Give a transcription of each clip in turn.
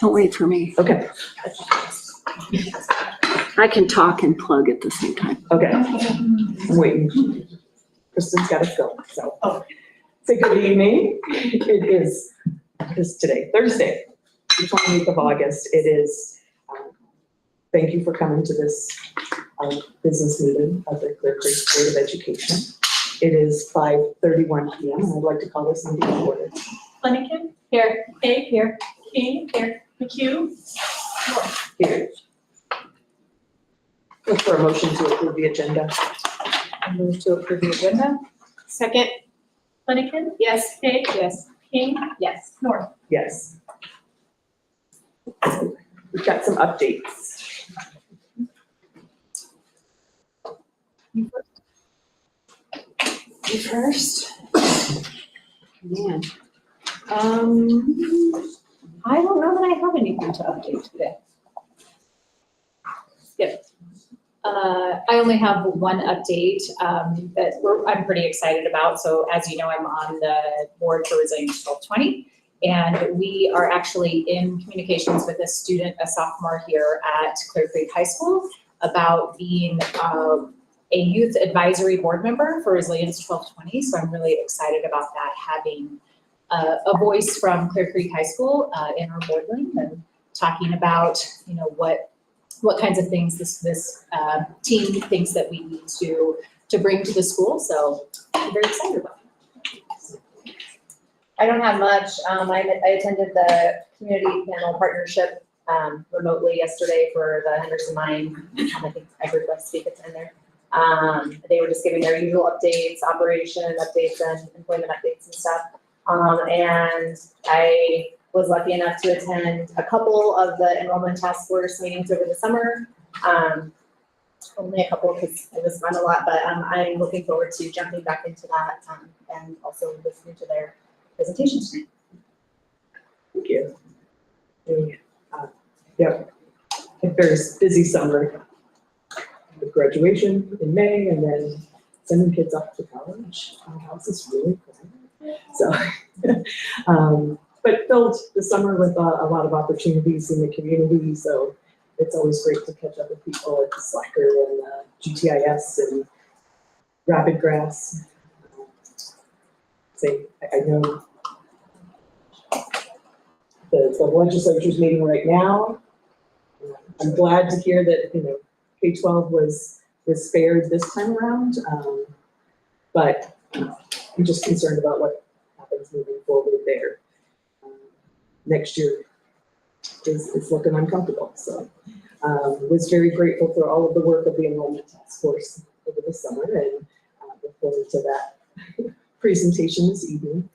Don't wait for me. Okay, I can talk and plug at the same time. okay. I'm waiting. Kristen's got to go, so. Say good evening. It is today, Thursday, the 28th of August. It is, thank you for coming to this business meeting of the Clear Creek Board of Education. It is 5:31 p.m. and I'd like to call this meeting to order. Flanagan? Here. Hay? Here. King? Here. McHugh? Here. Look for a motion to approve the agenda. I move to approve the agenda. Second. Flanagan? Yes. Hay? Yes. King? Yes. North? Yes. We've got some updates. You first? Man. I don't know that I have anything to update today. Yep. I only have one update that I'm pretty excited about. So as you know, I'm on the board for Resilience 1220, and we are actually in communications with a student, a sophomore here at Clear Creek High School, about being a youth advisory board member for Resilience 1220. So I'm really excited about that, having a voice from Clear Creek High School in our board room and talking about, you know, what kinds of things this team thinks that we need to bring to the school. So I'm very excited about it. I don't have much. I attended the community panel partnership remotely yesterday for the Henderson Mine. I think I heard West speak in there. They were just giving their usual updates, operation updates, and employment updates and stuff. And I was lucky enough to attend a couple of the enrollment task force meetings over the summer. Only a couple because it was fun a lot, but I'm looking forward to jumping back into that and also listening to their presentations. Thank you. Yep. A very busy summer. With graduation in May and then sending kids off to college. Our house is really cool. So, but filled the summer with a lot of opportunities in the community. So it's always great to catch up with people at the Slacker and GTIS and Rapid Grass. I know the legislature's meeting right now. I'm glad to hear that, you know, K-12 was spared this time around, but I'm just concerned about what happens moving forward there. Next year is looking uncomfortable, so was very grateful for all of the work of the enrollment task force over the summer, and look forward to that presentation this evening,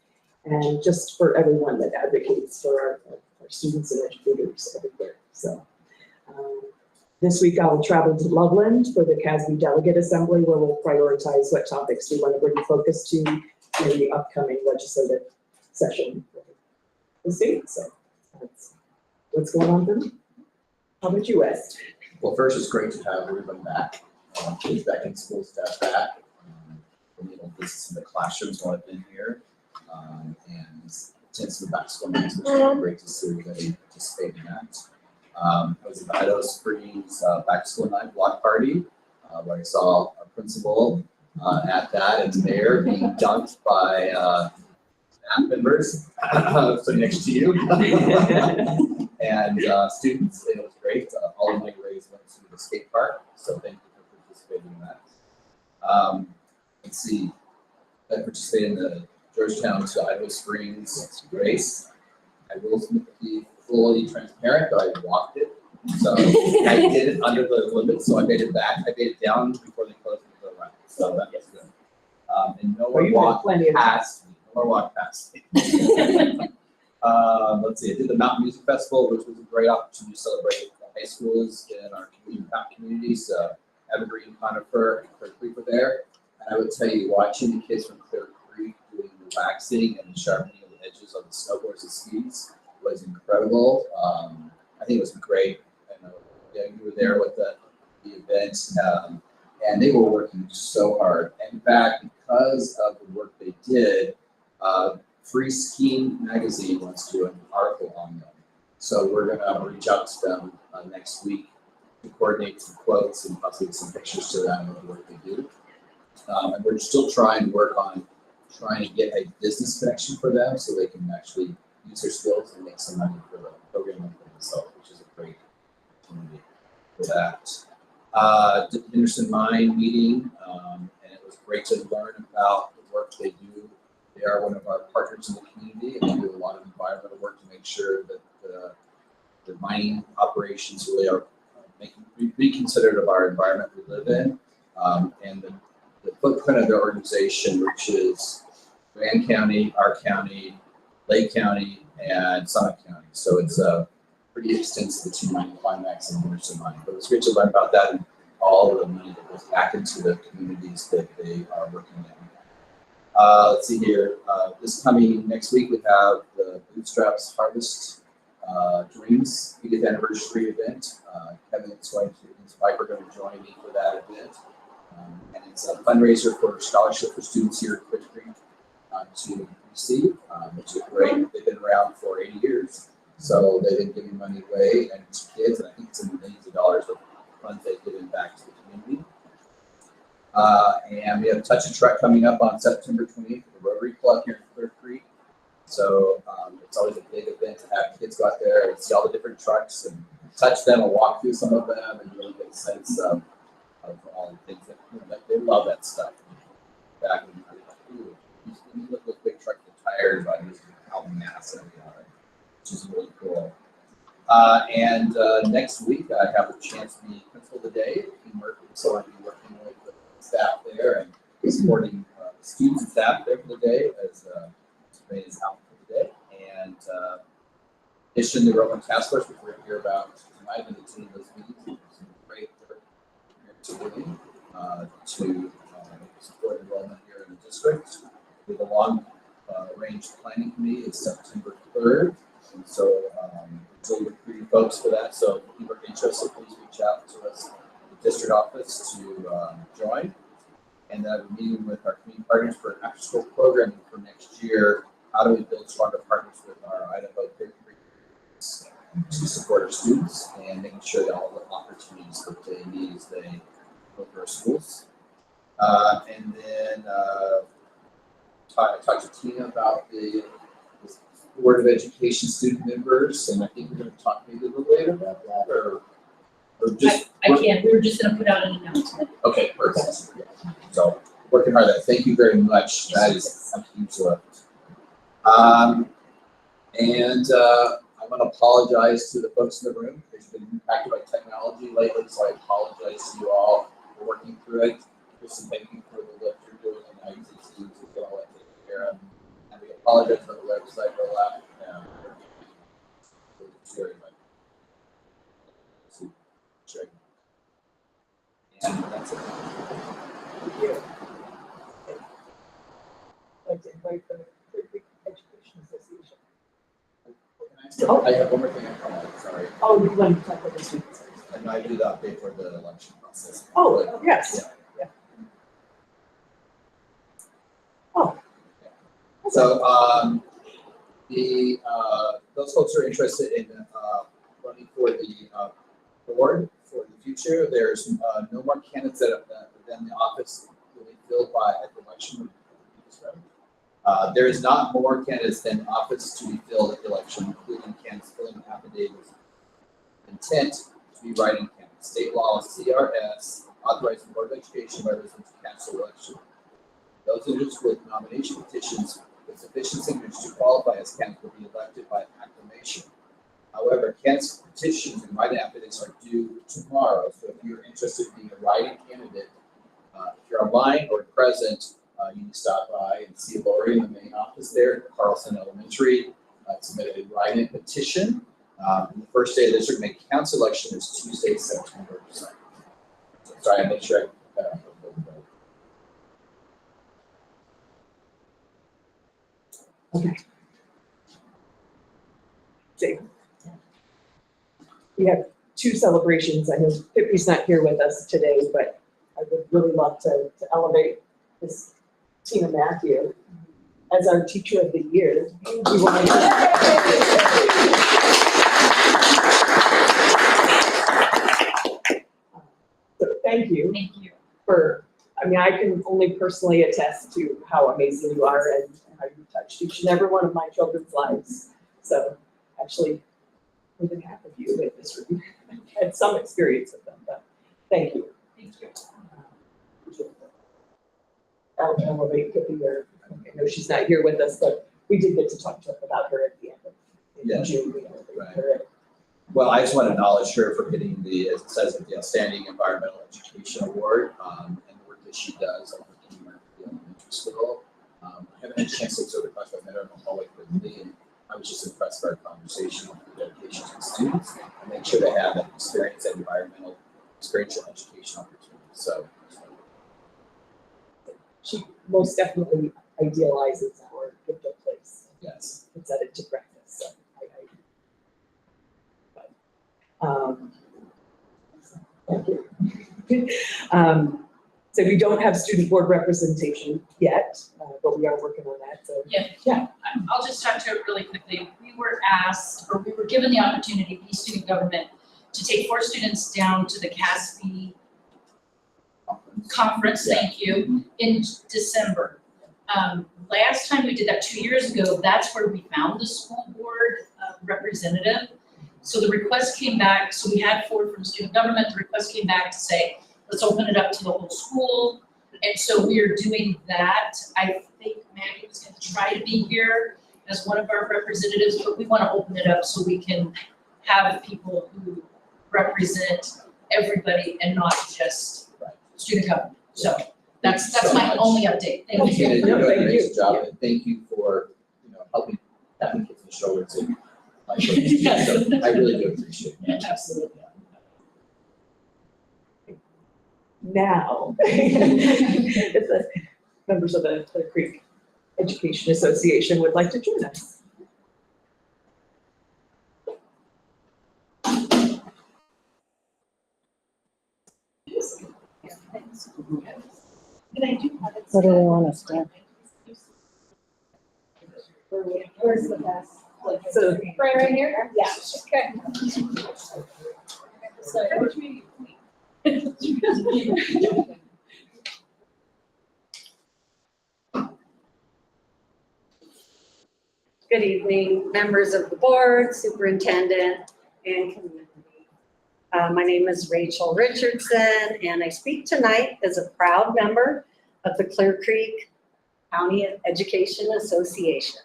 and just for everyone that advocates for our students and educators everywhere. So. This week I will travel to Loveland for the CASB Delegate Assembly, where we'll prioritize what topics we want to bring focus to in the upcoming legislative session for the state. So that's what's going on for me. How about you, Wes? Well, first, it's great to have everyone back, kids back in school, staff back. This is in the classrooms while I've been here. And since the back to school months, which is great to see everybody participate in that. I was at the Idaho Springs back to school night block party, where I saw our principal at that and the mayor being dunked by staff members sitting next to you and students. And it was great. All of my grades went to the skate park, so thank you for participating in that. Let's see, I participated in the Georgetown to Idaho Springs race. I will be fully transparent, but I walked it. So I did it under the limit, so I made it back. I made it down before they closed the run. So that was good. And no one walked past me. No one walked past me. Let's see, I did the Mountain Music Festival, which was a great opportunity to celebrate the high schools in our communities. Evergreen, Conifer, and Clear Creek were there. And I would tell you, watching the kids from Clear Creek doing the waxing and the sharpening of the edges of the snowboards and skis was incredible. I think it was great. I know you were there with the event, and they were working so hard. In fact, because of the work they did, Free Skiing Magazine wants to do an article on them. So we're gonna reach out to them next week to coordinate some quotes and possibly some pictures to them of the work they do. And we're still trying to work on trying to get a business connection for them so they can actually use their skills and make some money for the program for themselves, which is a great opportunity for that. The Henderson Mine meeting, and it was great to learn about the work they do. They are one of our partners in the community, and they do a lot of environmental work to make sure that the mining operations really are be considerate of our environment we live in, and the footprint of their organization, which is Grand County, our county, Lake County, and Summit County. So it's pretty extensive between mining climax and Henderson Mine. But it's great to learn about that and all of the money that goes back into the communities that they are working in. Let's see here. This coming next week, we have the Bootstraps Harvest Dreams 50th anniversary event. Kevin and his wife are going to join me for that event. And it's a fundraiser for scholarship for students here at Quick Creek to receive, which is great. They've been around for 80 years. So they've been giving money away and to kids, and I think it's in millions of dollars of funds they've given back to the community. And we have Touch a Truck coming up on September 28th at the Rotary Club here in Clear Creek. So it's always a big event to have kids go out there and see all the different trucks and touch them and walk through some of them and really get a sense of all the things that, they love that stuff. Back when I was like, ooh, you look at those big trucks with tires, I just how massive they are, which is really cool. And next week I have a chance to be principal of the day, so I'll be working with the staff there and supporting students and staff there for the day as Survey is out for the day. And in addition, the Roman Task Force, which we're going to hear about tonight in the those meetings, some great work to doing to support enrollment here in the district. We have a long range planning committee. It's September 3rd. And so we're recruiting folks for that. So if people are interested, please reach out to us at the district office to join. And then we're meeting with our community partners for after school programming for next year. How do we build stronger partners with our Idaho Clear Creek to support our students and making sure that all the opportunities that they need as they go through our schools. And then I talked to Tina about the Board of Education student members, and I think we're going to talk maybe a little later about that, or just. I can't, we were just gonna put out an announcement. Okay, perfect. So working hard at it. Thank you very much. That is a huge lift. And I want to apologize to the folks in the room. It's been impacted by technology lately, so I apologize to you all for working through it. Just thank you for the work you're doing, and I usually see to get all that taken care of. And we apologize for the website rollout. Very much. Check. And that's it. Thank you. I'd like to invite the Clear Creek Education Association. I have one more thing I comment, sorry. Oh, you want to talk about this week? And I do the update for the election process. Oh, yes. Yeah. Oh. So, those folks are interested in running for the board for the future. There's no more candidates that have been in the office will be filled by at the election. There is not more candidates than office to be filled at the election, including candidates filling affidavits of intent to be writing candidates. State law CRS authorizing the Board of Education by residents to cancel the election. Those interested with nomination petitions with sufficient signatures to qualify as candidates will be elected by acclamation. However, candidates' petitions and writing affidavits are due tomorrow. So if you're interested in being a writing candidate, if you're online or present, you can stop by and see Lori in the main office there at Carlson Elementary. Submit a write-in petition. And the first day of the district May council election is Tuesday, September 2nd. So sorry, I make sure I put that up. Okay. Jake. We have two celebrations. I know Pippi's not here with us today, but I would really love to elevate this Tina Matthew as our Teacher of the Year. We want to thank you Thank you. for, I mean, I can only personally attest to how amazing you are and how you touched each and every one of my children's lives. So actually, more than half of you in this room had some experience with them, but thank you. Thank you. I'll elevate Pippi there. I know she's not here with us, but we did get to talk to her about her at the end of Yeah. June. We elevated Right. her. Well, I just want to acknowledge her for getting the, as it says, the Outstanding Environmental Education Award, and the work that she does at the elementary school. I haven't had a chance to sort of talk about that in the hallway quickly, and I was just impressed by our conversation on the dedication to the students, and make sure they have that experience, that environmental, experiential education opportunity, so. She most definitely idealizes our gift of place. Yes. Puts that into practice, so thank you. So we don't have student board representation yet, but we are working on that, so. I'll just talk to it really quickly. We were asked, or we were given the opportunity, be student government, to take 4 students down to the CASB conference, thank you, in December. Last time we did that 2 years ago, that's where we found the school board representative. So the request came back, so we had 4 from student government, the request came back to say, let's open it up to the whole school. And so we are doing that. I think Maggie was gonna try to be here as one of our representatives, but we wanna open it up so we can have people who represent everybody and not just student government. So that's my only update. Thank you. You're No, doing thank a you. nice job, and thank you for, helping, tapping kids on the shoulder to. Yes. So I really do appreciate it. Absolutely. Now, if the members of the Clear Creek Education Association would like to join us. What do they want us to? Where's the best? So Right here? Yeah. Okay. Good evening, members of the board, superintendent, and community. My name is Rachel Richardson, and I speak tonight as a proud member of the Clear Creek County Education Association.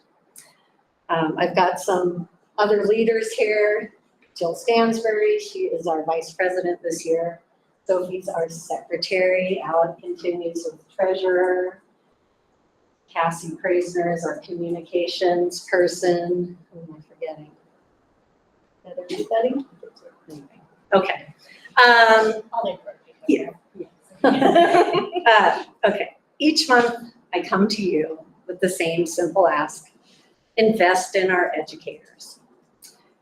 I've got some other leaders here. Jill Stansbury, she is our vice president this year. Sophie's our secretary. Alec continues as treasurer. Cassie Preisner is our communications person. Who am I forgetting? Is that everybody? Okay. Okay. Each month I come to you with the same simple ask: invest in our educators.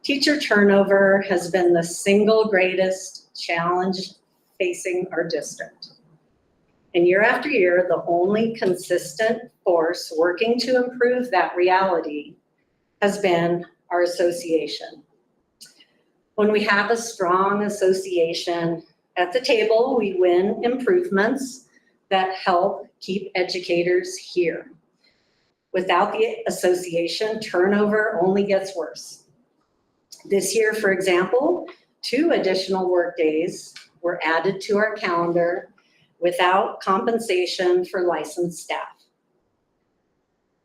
Teacher turnover has been the single greatest challenge facing our district. And year after year, the only consistent force working to improve that reality has been our association. When we have a strong association at the table, we win improvements that help keep educators here. Without the association, turnover only gets worse. This year, for example, 2 additional workdays were added to our calendar without compensation for licensed staff.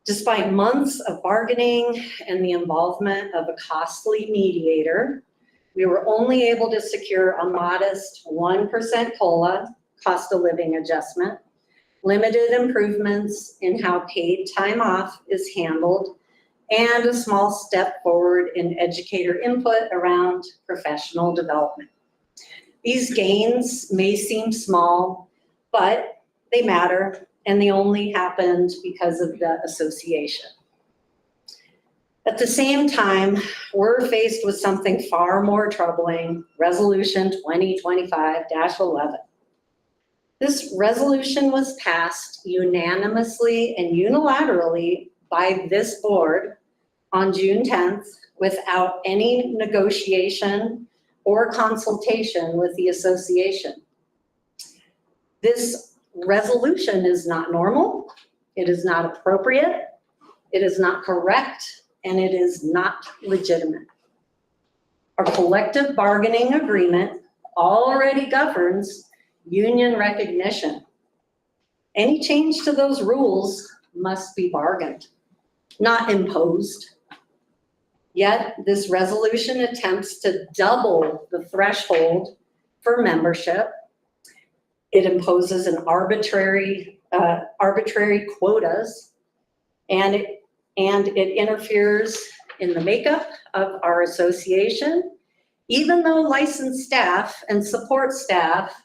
Despite months of bargaining and the involvement of a costly mediator, we were only able to secure a modest 1% COLA, cost of living adjustment, limited improvements in how paid time off is handled, and a small step forward in educator input around professional development. These gains may seem small, but they matter, and they only happened because of the association. At the same time, we're faced with something far more troubling, Resolution 2025-11. This resolution was passed unanimously and unilaterally by this board on June 10th without any negotiation or consultation with the association. This resolution is not normal, it is not appropriate, it is not correct, and it is not legitimate. Our collective bargaining agreement already governs union recognition. Any change to those rules must be bargained, not imposed. Yet this resolution attempts to double the threshold for membership. It imposes an arbitrary quotas, and it interferes in the makeup of our association, even though licensed staff and support staff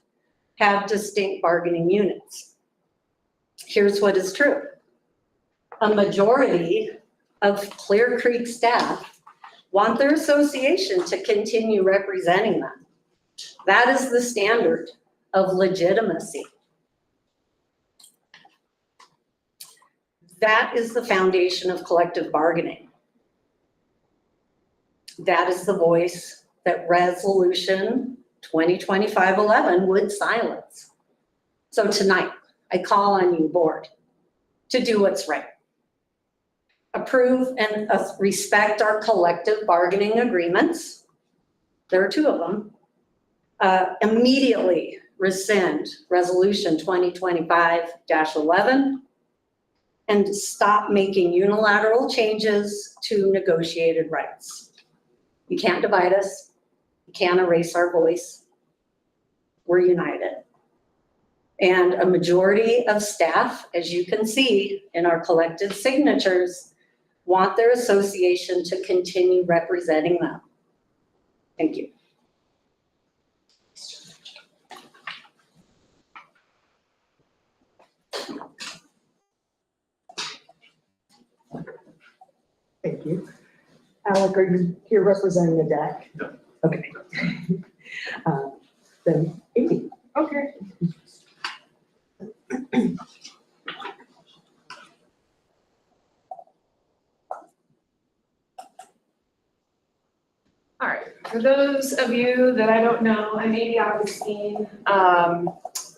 have distinct bargaining units. Here's what is true. A majority of Clear Creek staff want their association to continue representing them. That is the standard of legitimacy. That is the foundation of collective bargaining. That is the voice that Resolution 2025-11 would silence. So tonight, I call on you, board, to do what's right. Approve and respect our collective bargaining agreements. There are 2 of them. Immediately rescind Resolution 2025-11 and stop making unilateral changes to negotiated rights. You can't divide us. You can't erase our voice. We're united. And a majority of staff, as you can see in our collective signatures, want their association to continue representing them. Thank you. Thank you. Alec, are you here representing the deck? No. Okay. Then Amy. Okay. All right, for those of you that I don't know, I'm Amy Augustine. I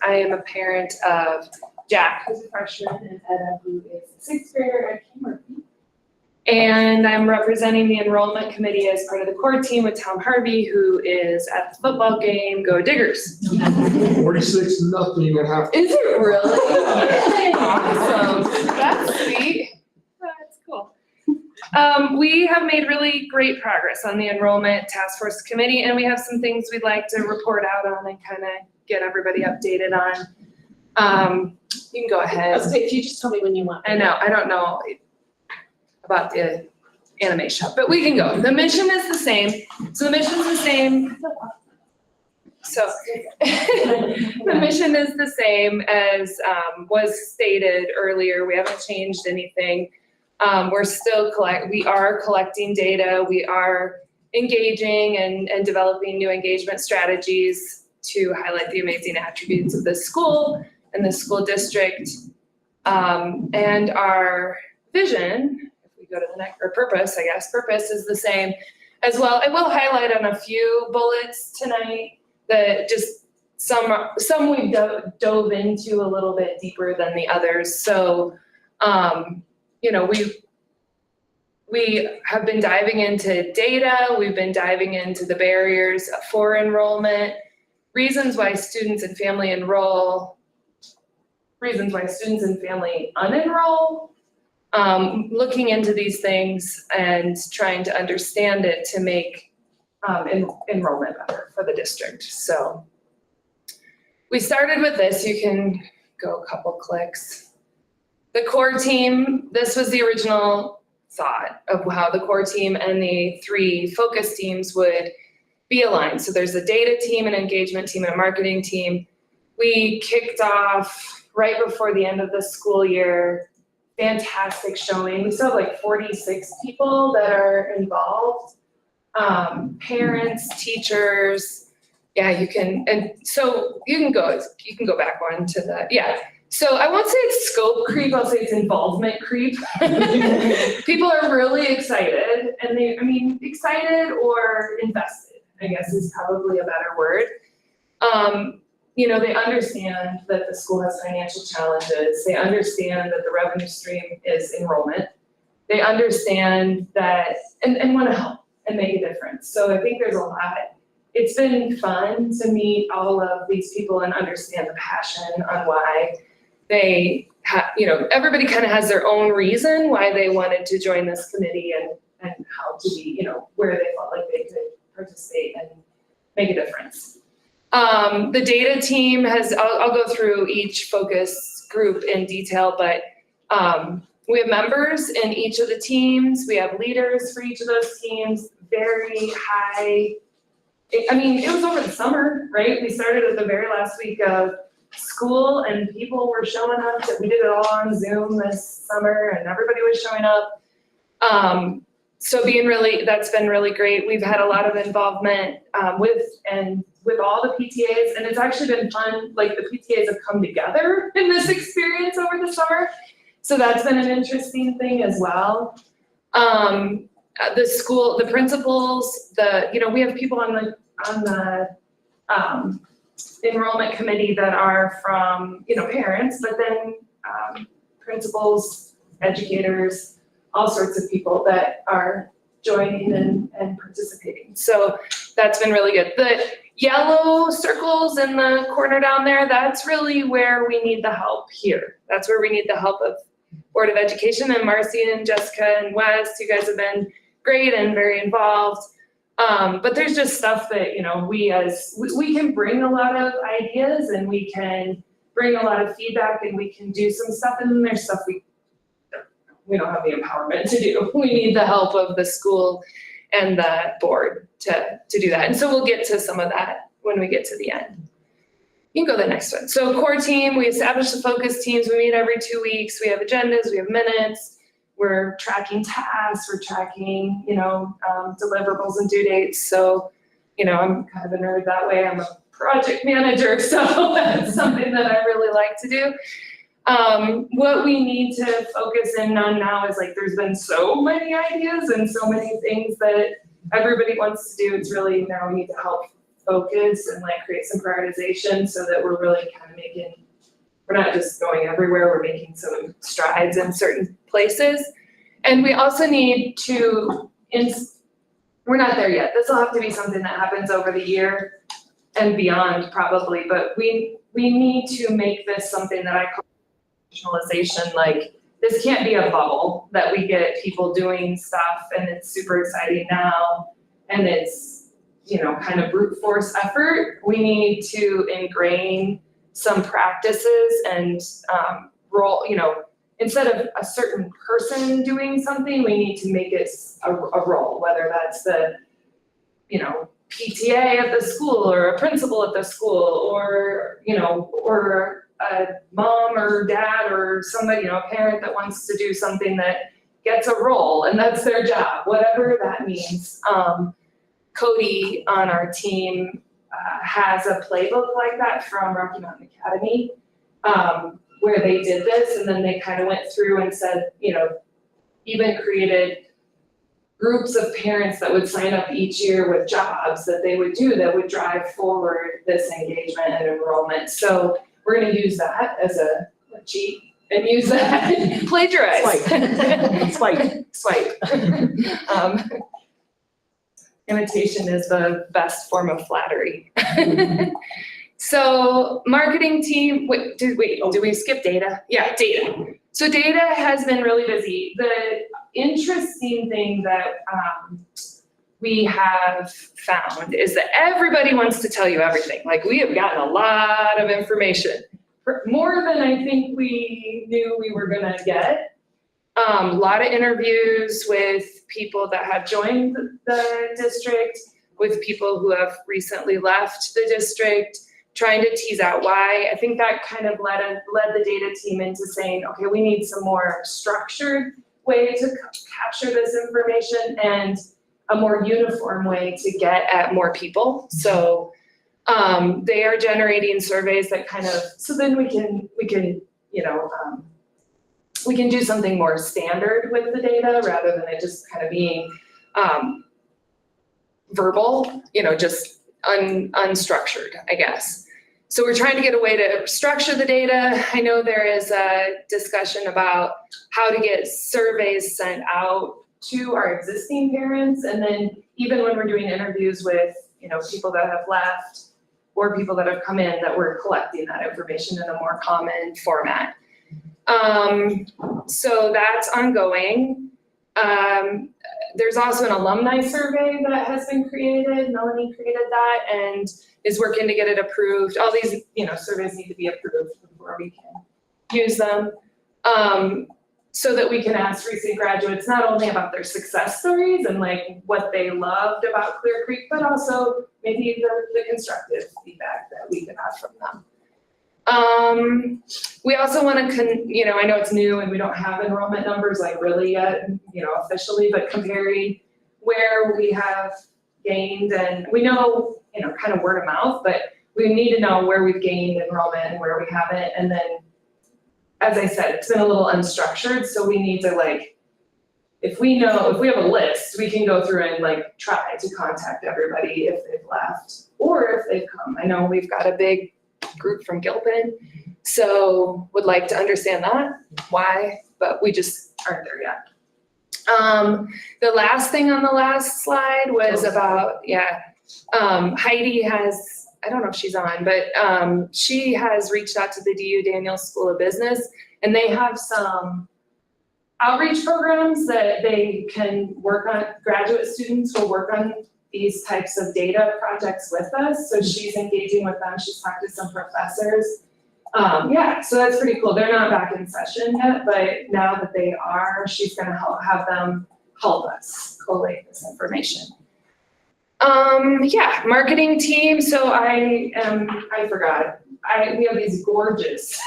am a parent of Jack, who's a freshman, and Etta, who is a 6th grader at King Murphy. And I'm representing the enrollment committee as part of the core team with Tom Harvey, who is at the football game. Go Diggers. 46-0 at half. Is it really? Awesome. That's sweet. That's cool. We have made really great progress on the enrollment task force committee, and we have some things we'd like to report out on and kind of get everybody updated on. You can go ahead. If you just tell me when you want. I know, I don't know about the animation, but we can go. The mission is the same. So the mission's the same. So the mission is the same as was stated earlier. We haven't changed anything. We are collecting data. We are engaging and developing new engagement strategies to highlight the amazing attributes of the school and the school district. And our vision, if we go to the next, or purpose, I guess, purpose is the same as well. I will highlight on a few bullets tonight that just some we've dove into a little bit deeper than the others. So, we have been diving into data. We've been diving into the barriers for enrollment, reasons why students and family enroll, reasons why students and family unenroll, looking into these things and trying to understand it to make enrollment better for the district. So we started with this. You can go a couple clicks. The core team, this was the original thought of how the core team and the 3 focus teams would be aligned. So there's a data team, an engagement team, and a marketing team. We kicked off right before the end of the school year. Fantastic showing. We still have like 46 people that are involved. Parents, teachers. Yeah, you can, and so you can go back one to the, yeah. So I won't say it's scope creep, I'll say it's involvement creep. People are really excited and excited or invested, I guess is probably a better word. they understand that the school has financial challenges. They understand that the revenue stream is enrollment. They understand that, and want to help and make a difference. So I think there's a lot. It's been fun to meet all of these people and understand the passion on why they have, everybody kind of has their own reason why they wanted to join this committee and how to be, where they felt like they could participate and make a difference. The data team I'll go through each focus group in detail, but we have members in each of the teams. We have leaders for each of those teams, very high. It was over the summer, right? We started at the very last week of school and people were showing up. We did it all on Zoom this summer and everybody was showing up. So that's been really great. We've had a lot of involvement with all the PTAs, and it's actually been fun. Like the PTAs have come together in this experience over the summer. So that's been an interesting thing as well. The school, the principals, we have people on the enrollment committee that are from, parents, but then principals, educators, all sorts of people that are joining and participating. So that's been really good. The yellow circles in the corner down there, that's really where we need the help here. That's where we need the help of Board of Education, and Marcy and Jessica and Wes, you guys have been great and very involved. But there's just stuff that, we can bring a lot of ideas and we can bring a lot of feedback and we can do some stuff, and then there's stuff we don't have the empowerment to do. We need the help of the school and the board to do that. And so we'll get to some of that when we get to the end. You can go to the next one. So core team, we established the focus teams. We meet every 2 weeks. We have agendas, we have minutes. We're tracking tasks, we're tracking, deliverables and due dates. So, I'm kind of a nerd that way. I'm a project manager, so that's something that I really like to do. What we need to focus in on now is there's been so many ideas and so many things that everybody wants to do. It's really now we need to help focus and create some prioritization so that we're really kind of we're not just going everywhere, we're making some strides in certain places. And we also need to, we're not there yet. This will have to be something that happens over the year and beyond probably, but we need to make this something that I call professionalization. This can't be a bubble that we get people doing stuff and it's super exciting now and it's, kind of brute force effort. We need to ingrain some practices and instead of a certain person doing something, we need to make it a role, whether that's the, PTA at the school or a principal at the school or, or a mom or dad or somebody, a parent that wants to do something that gets a role and that's their job, whatever that means. Cody on our team has a playbook like that from Rocky Mountain Academy, where they did this and then they kind of went through and said, even created groups of parents that would sign up each year with jobs that they would do that would drive forward this engagement and enrollment. So we're going to use that as a cheat and use that, plagiarize. Swipe. Imitation is the best form of flattery. So marketing team, did we skip data? Yeah, data. So data has been really busy. The interesting thing that we have found is that everybody wants to tell you everything. We have gotten a lot of information, more than I think we knew we were gonna get. A lot of interviews with people that have joined the district, with people who have recently left the district, trying to tease out why. I think that kind of led the data team into saying, okay, we need some more structured way to capture this information and a more uniform way to get at more people. So they are generating surveys that so then we can do something more standard with the data rather than it just kind of being verbal, just unstructured, I guess. So we're trying to get a way to structure the data. I know there is a discussion about how to get surveys sent out to our existing parents. And then even when we're doing interviews with, people that have left or people that have come in, that we're collecting that information in a more common format. So that's ongoing. There's also an alumni survey that has been created. Melanie created that and is working to get it approved. All these, surveys need to be approved before we can use them. So that we can ask recent graduates not only about their success stories and like what they loved about Clear Creek, but also maybe the constructive feedback that we could have from them. We also want to, I know it's new and we don't have enrollment numbers like really yet, officially, but comparing where we have gained, and we know, kind of word of mouth, but we need to know where we've gained enrollment and where we haven't. And then, as I said, it's been a little unstructured, so we need to if we have a list, we can go through and try to contact everybody if they've left or if they've come. I know we've got a big group from Gilpin, so would like to understand that, why, but we just aren't there yet. The last thing on the last slide was about, Heidi has, I don't know if she's on, but she has reached out to the DU Daniels School of Business, and they have some outreach programs that they can work on. Graduate students will work on these types of data projects with us. So she's engaging with them. She's talked to some professors. So that's pretty cool. They're not back in session yet, but now that they are, she's gonna have them help us collate this information. Marketing team. So I forgot. We have these gorgeous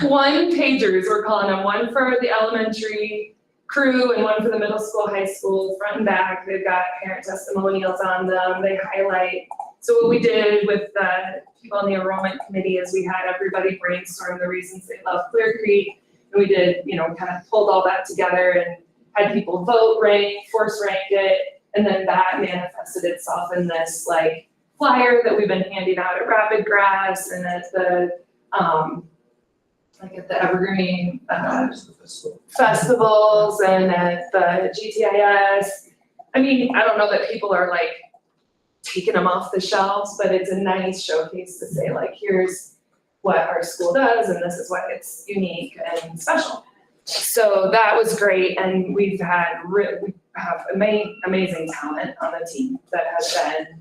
one-pagers, we're calling them, one for the elementary crew and one for the middle school, high school, front and back. They've got parent testimonials on them. They highlight. So what we did with the people on the enrollment committee is we had everybody brainstorm the reasons they love Clear Creek. And we did, kind of pulled all that together and had people vote, rank, force rank it. And then that manifested itself in this flyer that we've been handing out at Rapid Grass and at the Evergreen festivals and at the GTIS. I mean, I don't know that people are taking them off the shelves, but it's a nice showcase to say here's what our school does and this is why it's unique and special. So that was great, and we have amazing talent on the team that has been,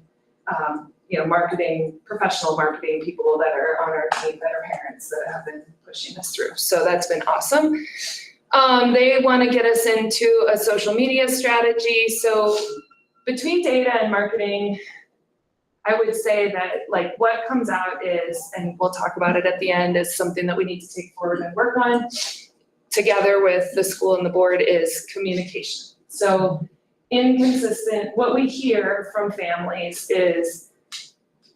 professional marketing people that are on our team that are parents that have been pushing us through. So that's been awesome. They want to get us into a social media strategy. So between data and marketing, I would say that what comes out is, and we'll talk about it at the end, is something that we need to take forward and work on together with the school and the board is communication. So what we hear from families is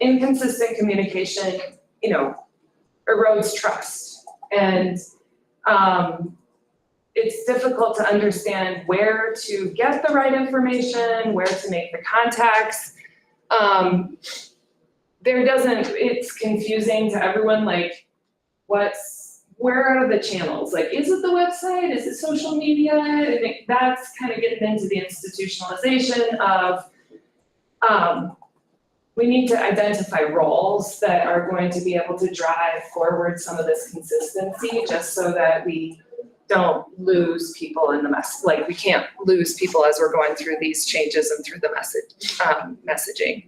inconsistent communication, erodes trust. And it's difficult to understand where to get the right information, where to make the contacts. It's confusing to everyone, where are the channels? Is it the website? Is it social media? I think that's kind of getting into the institutionalization of, we need to identify roles that are going to be able to drive forward some of this consistency, just so that we don't lose people in the mess. We can't lose people as we're going through these changes and through the messaging.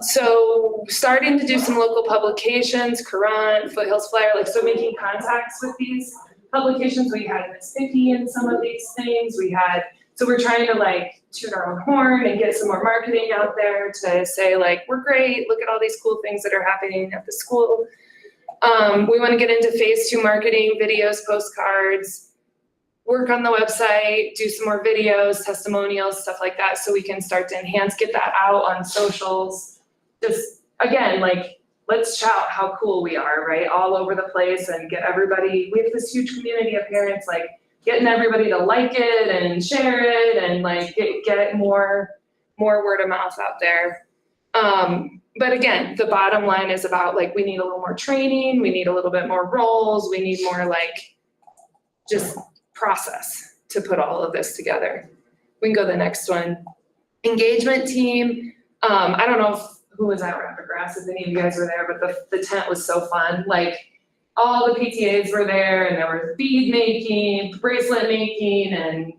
So starting to do some local publications, Courant, Foothills Flyer, so making contacts with these publications. We had Miss Vicky in some of these things. So we're trying to toot our own horn and get some more marketing out there to say we're great, look at all these cool things that are happening at the school. We want to get into phase 2 marketing, videos, postcards, work on the website, do some more videos, testimonials, stuff like that, so we can start to get that out on socials. Just, again, let's shout how cool we are, right? All over the place and get everybody, we have this huge community of parents, getting everybody to like it and share it and get more word of mouth out there. But again, the bottom line is about like, we need a little more training, we need a little bit more roles, we need more like just process to put all of this together. We can go to the next one. Engagement team. I don't know who was at Rapid Grass, if any of you guys were there, but the tent was so fun. Like all the PTAs were there and there was bead making, bracelet making, and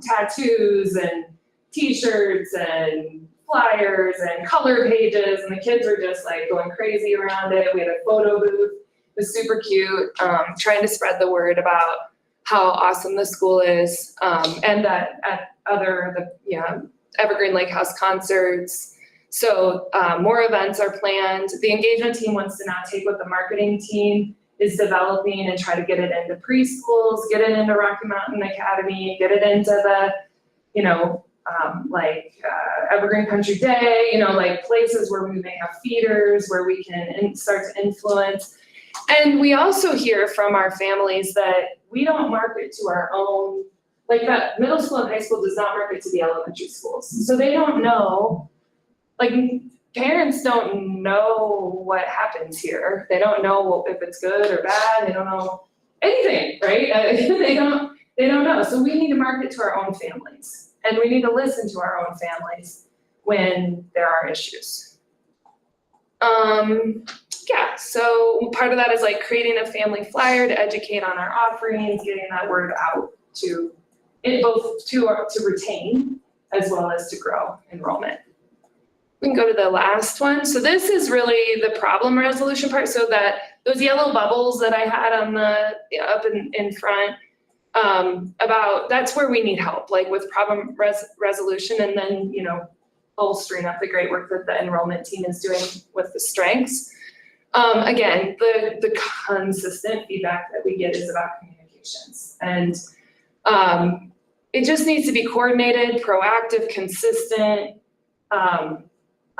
tattoos and t-shirts and flyers and color pages, and the kids were just like going crazy around it. We had a photo booth. It was super cute, trying to spread the word about how awesome the school is, and that at Evergreen Lake House concerts. So more events are planned. The engagement team wants to now take what the marketing team is developing and try to get it into preschools, get it into Rocky Mountain Academy, get it into the, Evergreen Country Day, like places where we may have feeders, where we can start to influence. And we also hear from our families that we don't market to our own, like that middle school and high school does not market to the elementary schools. So they don't know, like parents don't know what happens here. They don't know if it's good or bad. They don't know anything, right? They don't know. So we need to market to our own families. And we need to listen to our own families when there are issues. So part of that is like creating a family flyer to educate on our offerings, getting that word out to both to retain as well as to grow enrollment. We can go to the last one. So this is really the problem resolution part. So that those yellow bubbles that I had on the up in front, about that's where we need help, like with problem resolution, and then bolstering up the great work that the enrollment team is doing with the strengths. Again, the consistent feedback that we get is about communications, and it just needs to be coordinated, proactive, consistent,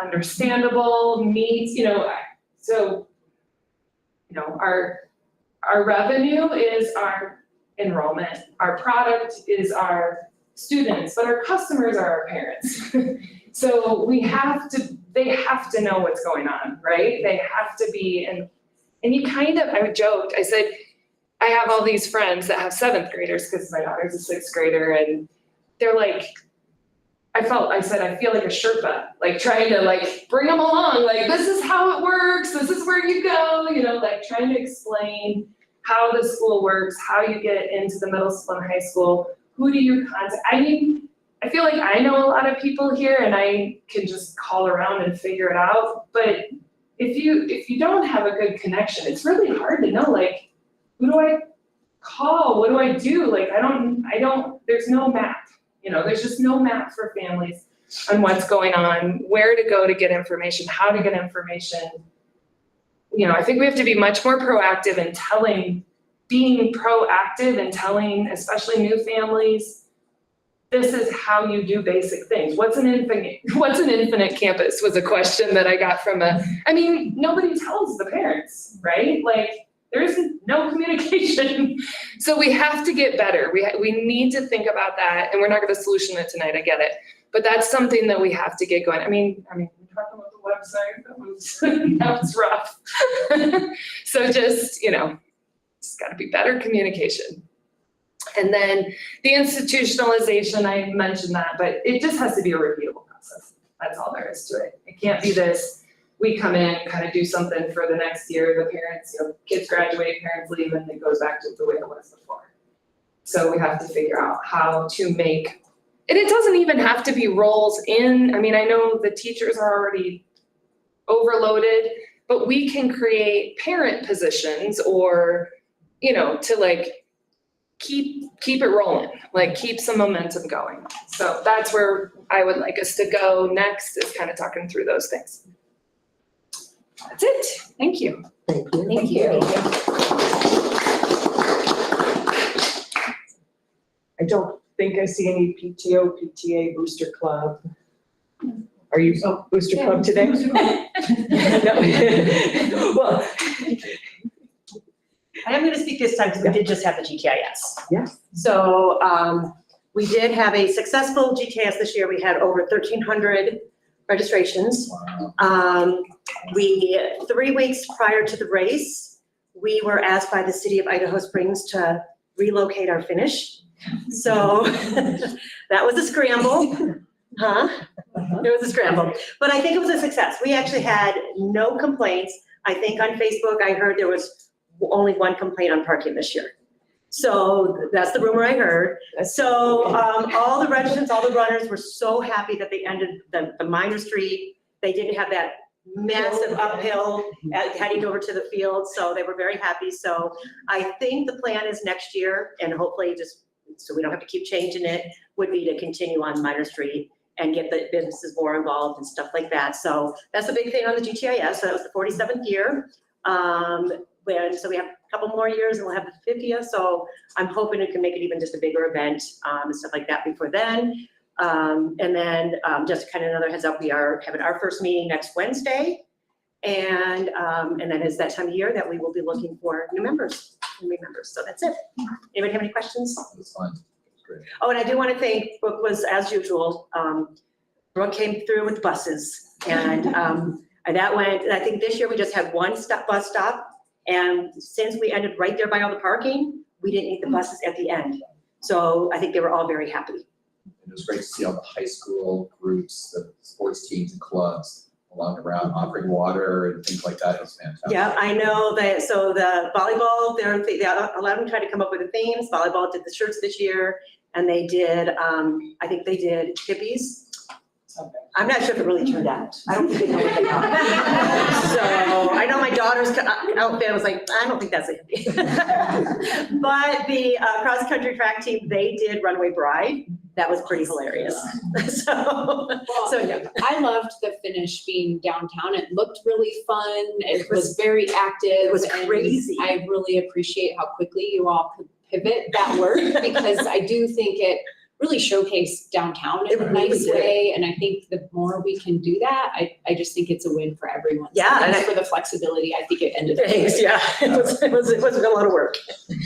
understandable, our revenue is our enrollment, our product is our students, but our customers are our parents. So they have to know what's going on, right? They have to be, and I joked, I said, I have all these friends that have 7th graders because my daughter's a 6th grader, and they're like, I feel like a Sherpa, like trying to like bring them along, like this is how it works, this is where you go, like trying to explain how the school works, how you get into the middle school and high school, who do you contact? I mean, I feel like I know a lot of people here and I can just call around and figure it out, but if you don't have a good connection, it's really hard to know, like, who do I call? What do I do? Like, there's no map. There's just no map for families on what's going on, where to go to get information, how to get information. I think we have to be much more proactive in being proactive and telling, especially new families, this is how you do basic things. What's an infinite campus was a question that I got from nobody tells the parents, right? Like, there's no communication. So we have to get better. We need to think about that, and we're not going to solution it tonight, I get it. But that's something that we have to get going. We're talking about the website, that was rough. So just, it's got to be better communication. And then the institutionalization, I mentioned that, but it just has to be a repeatable process. That's all there is to it. It can't be this, we come in, kind of do something for the next year, the parents, kids graduate, parents leave, and it goes back to the way it was before. So we have to figure out how to make, and it doesn't even have to be roles in, I know the teachers are already overloaded, but we can create parent positions or, to like keep it rolling, like keep some momentum going. So that's where I would like us to go next, is kind of talking through those things. That's it. Thank you. Thank you. Thank you. I don't think I see any PTA booster club. Are you booster club today? No. Well, I am going to speak this time because we did just have the GTIS. Yeah. So we did have a successful GTIS this year. We had over 1,300 registrations. Wow. 3 weeks prior to the race, we were asked by the city of Idaho Springs to relocate our finish. So that was a scramble, huh? It was a scramble, but I think it was a success. We actually had no complaints. I think on Facebook, I heard there was only one complaint on parking this year. So that's the rumor I heard. So all the registrants, all the runners were so happy that they ended the minor street. They didn't have that massive uphill heading over to the field, so they were very happy. So I think the plan is next year, and hopefully just, so we don't have to keep changing it, would be to continue on Minor Street and get the businesses more involved and stuff like that. So that's the big thing on the GTIS. So that was the 47th year. So we have a couple more years and we'll have the 50th. So I'm hoping it can make it even just a bigger event and stuff like that before then. And then just kind of another heads up, we are having our first meeting next Wednesday. And then it's that time of year that we will be looking for new members and re-members. So that's it. Anybody have any questions? It was fun. It was great. Oh, and I do want to thank, Brooke was, as usual, Brooke came through with buses. And that went, I think this year we just had one bus stop. And since we ended right there by all the parking, we didn't need the buses at the end. So I think they were all very happy. It was great to see all the high school groups, the sports teams and clubs along around offering water and things like that. It was fantastic. Yeah, I know that. So the volleyball, they allowed them to try to come up with the themes. Volleyball did the shirts this year, and they did, I think they did hippies. I'm not sure if it really turned out. I don't think they know what they are. So I know my daughter's outfit was like, I don't think that's a hippie. But the cross-country track team, they did Runaway Bride. That was pretty hilarious. So yeah. I loved the finish being downtown. It looked really fun. It was very active. It was and crazy. I really appreciate how quickly you all could pivot that work because I do think it really showcased downtown in It a really nice did. way. And I think the more we can do that, I just think it's a win for everyone. So Yeah, and thanks for the flexibility. I think it ended up. Thanks, yeah. It was a lot of work.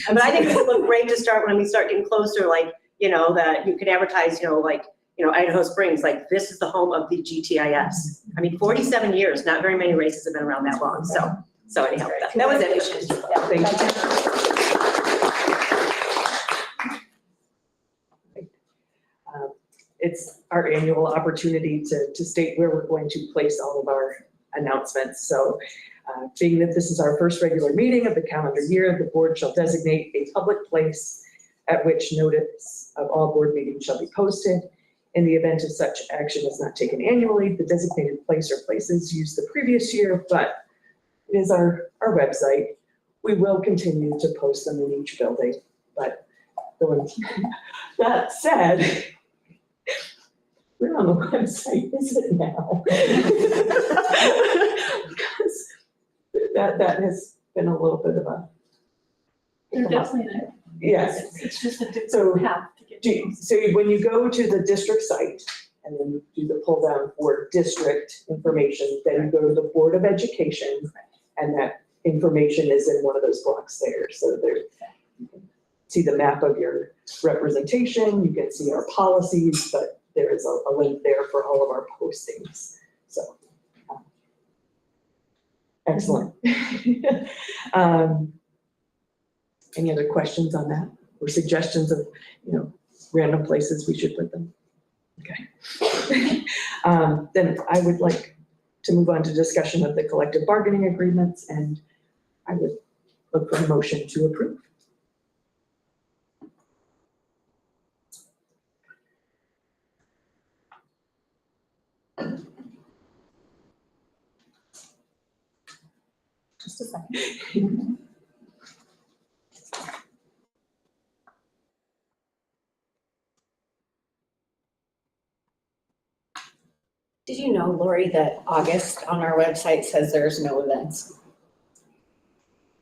But I think it would look great to start when we start getting closer, like, you know, that you could advertise, you know, like, you know, Idaho Springs, like this is the home of the GTIS. I mean, 47 years, not very many races have been around that long. So anyhow, that was it. Yeah, thank you. It's our annual opportunity to state where we're going to place all of our announcements. So being that this is our first regular meeting of the calendar year, the board shall designate a public place at which notice of all board meetings shall be posted. In the event of such action is not taken annually, the designated place or places used the previous year, but it is our website. We will continue to post them in each building, but that said, we're on the website, is it now? Because that has been a little bit of a. They're definitely there. Yes. It's just a So, different path to get to. So when you go to the district site and then you do the pull down for district information, then you go to the Board of Education and that information is in one of those blocks there. So there, you can see the map of your representation, you can see our policies, but there is a link there for all of our postings. So, excellent. Any other questions on that or suggestions of, you know, random places we should put them? Okay. Then I would like to move on to discussion of the collective bargaining agreements, and I would look for a motion to approve. Just a second. Did you know, Lori, that August on our website says there's no events?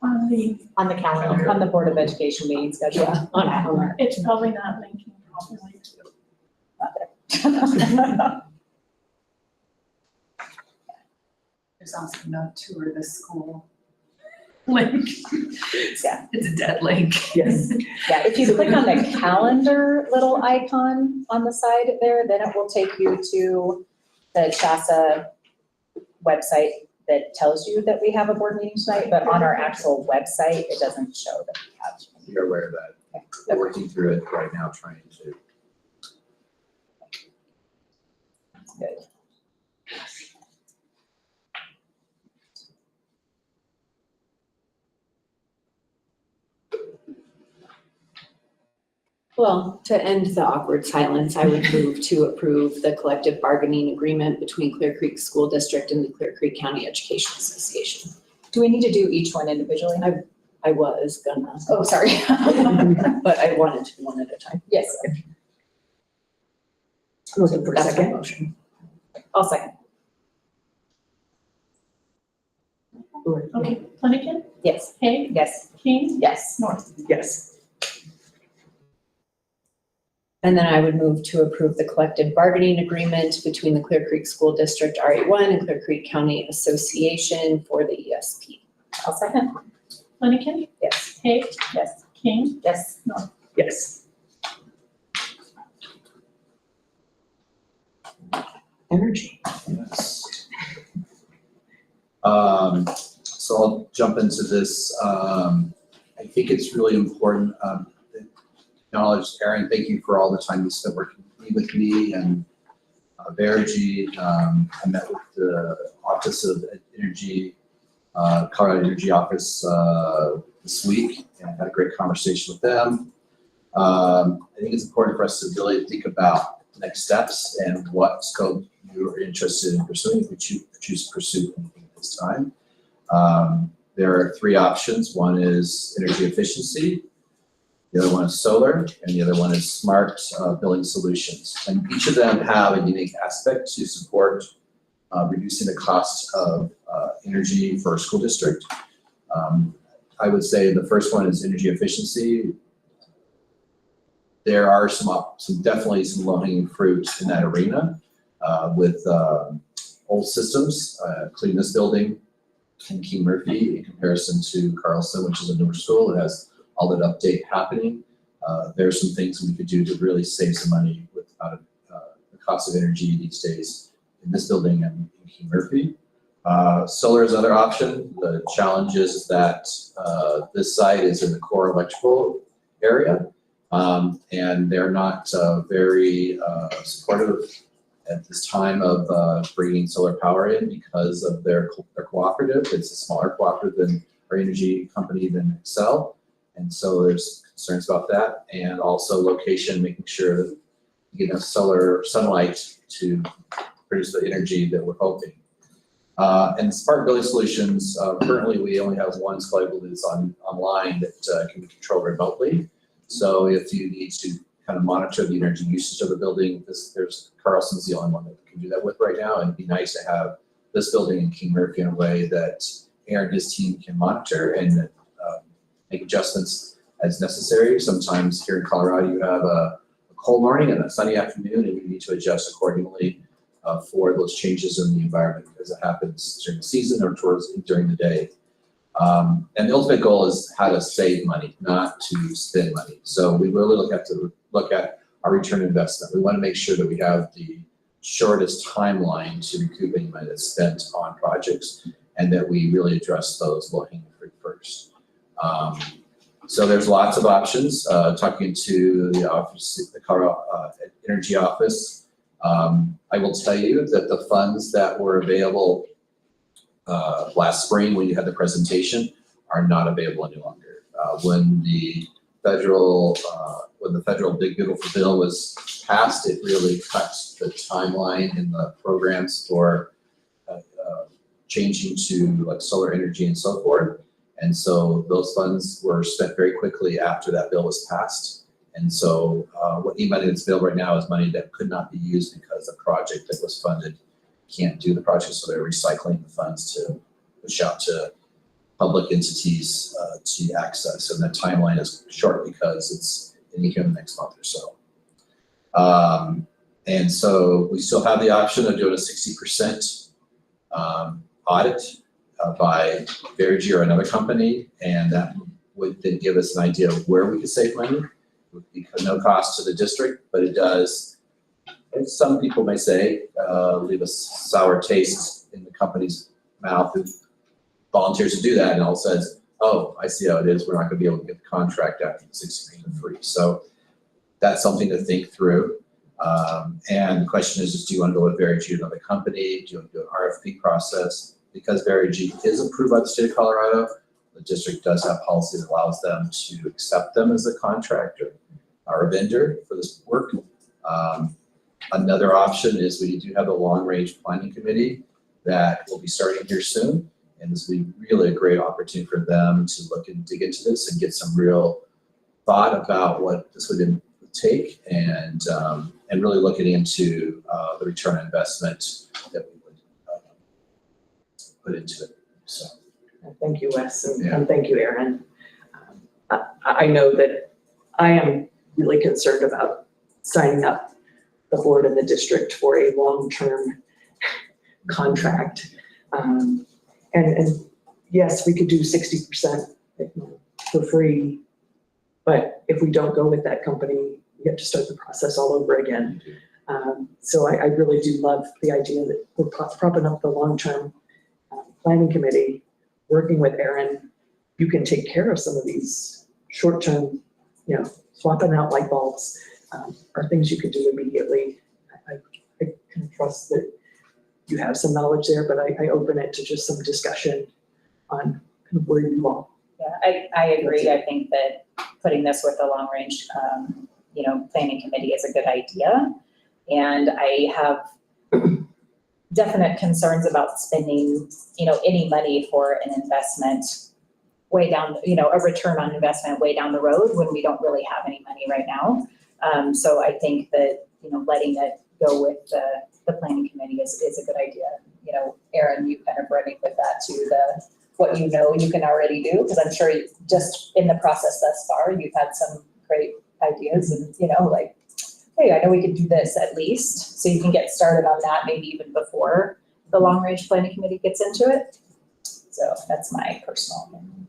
On the, On the calendar, on the Board of Education meeting schedule. On our. it's probably not linking properly There's also no tour the school link. Yeah. It's a dead link. Yes. Yeah, if you click on the calendar little icon on the side there, then it will take you to the CHASA website that tells you that we have a board meeting tonight, but on our actual website, it doesn't show that we have. You're aware of that. We're working through it right now, trying to. That's good. Well, to end the awkward silence, I would move to approve the collective bargaining agreement between Clear Creek School District and the Clear Creek County Education Association. Do we need to do each one individually? I was gonna, Oh, sorry. but I wanted to do one at a time. Yes, Looking for a That's my second. motion. I'll second. Okay, Flanagan, Yes. Hague, Yes. King, Yes. North. Yes. And then I would move to approve the collective bargaining agreement between the Clear Creek School District RA1 and Clear Creek County Association for the ESP. I'll second. Flanagan, Yes. Hague, Yes. King, Yes. Yes. Energy. Yes. So I'll jump into this. I think it's really important, acknowledge, Erin, thank you for all the time you spent working with me and Verigy. I met with the Office of Energy, Colorado Energy Office this week, and had a great conversation with them. I think it's important for us to really think about next steps and what scope you're interested in pursuing if you choose to pursue anything at this time. There are three options. One is energy efficiency, the other one is solar, and the other one is smart building solutions. And each of them have a unique aspect to support reducing the cost of energy for a school district. I would say the first one is energy efficiency. There are definitely some low-hanging fruit in that arena with old systems, including this building in King Murphy in comparison to Carlson, which is a newer school that has all that update happening. There are some things we could do to really save some money without the cost of energy these days in this building and in King Murphy. Solar is another option. The challenge is that this site is in the core electrical area. And they're not very supportive at this time of bringing solar power in because of their cooperative. It's a smaller cooperative than our energy company than Excel. And so there's concerns about that. And also location, making sure that you get enough solar sunlight to produce the energy that we're hoping. And smart building solutions, currently we only have one Skyble that's online that can be controlled remotely. So if you need to kind of monitor the energy usage of the building, Carlson's the only one that can do that with right now. And it'd be nice to have this building in King Murphy in a way that Aaron and his team can monitor and make adjustments as necessary. Sometimes here in Colorado, you have a cold morning and a sunny afternoon, and you need to adjust accordingly for those changes in the environment as it happens during the season or during the day. And the ultimate goal is how to save money, not to spend money. So we really look at our return on investment. We want to make sure that we have the shortest timeline to recoup any money that's spent on projects, and that we really address those low-hanging fruit first. So there's lots of options. Talking to the office, the Colorado Energy Office, I will tell you that the funds that were available last spring when you had the presentation are not available any longer. When the federal Big Beautiful Bill was passed, it really cut the timeline in the programs for changing to like solar energy and so forth. And so those funds were spent very quickly after that bill was passed. And so any money that's available right now is money that could not be used because the project that was funded can't do the project. So they're recycling the funds to push out to public entities to access. And the timeline is short because it's in the next month or so. And so we still have the option of doing a 60% audit by Verigy or another company, and that would then give us an idea of where we could save money. It would be no cost to the district, but it does And some people may say, leave a sour taste in the company's mouth who volunteers to do that and all says, oh, I see how it is, we're not gonna be able to get the contract after the 60% free. So that's something to think through. And the question is do you want to go with Verig another company? Do you want to do an RFP process? Because Verig is approved by the state of Colorado, the district does have policy that allows them to accept them as a contractor or a vendor for this work. Another option is we do have a long-range planning committee that will be starting here soon. And this will be really a great opportunity for them to look and dig into this and get some real thought about what this would take and really looking into the return on investment that we would put into it. So. Thank you, Wes, Yeah. and thank you, Erin. I know that I am really concerned about signing up the board and the district for a long-term contract. And yes, we could do 60% for free, but if we don't go with that company, we have to start the process all over again. So I really do love the idea that we're propping up the long-term planning committee, working with Erin. You can take care of some of these short-term, swapping out light bulbs are things you could do immediately. I can trust that you have some knowledge there, but I open it to just some discussion on kind of where you are. Yeah, I agree. I think that putting this with the long range, planning committee is a good idea. And I have definite concerns about spending, any money for an investment way down, a return on investment way down the road when we don't really have any money right now. So I think that, letting it go with the planning committee is a good idea. Erin, you kind of running with that too, what you can already do, because I'm sure just in the process thus far, you've had some great ideas and, hey, I know we could do this at least. So you can get started on that maybe even before the long range planning committee gets into it. So that's my personal opinion.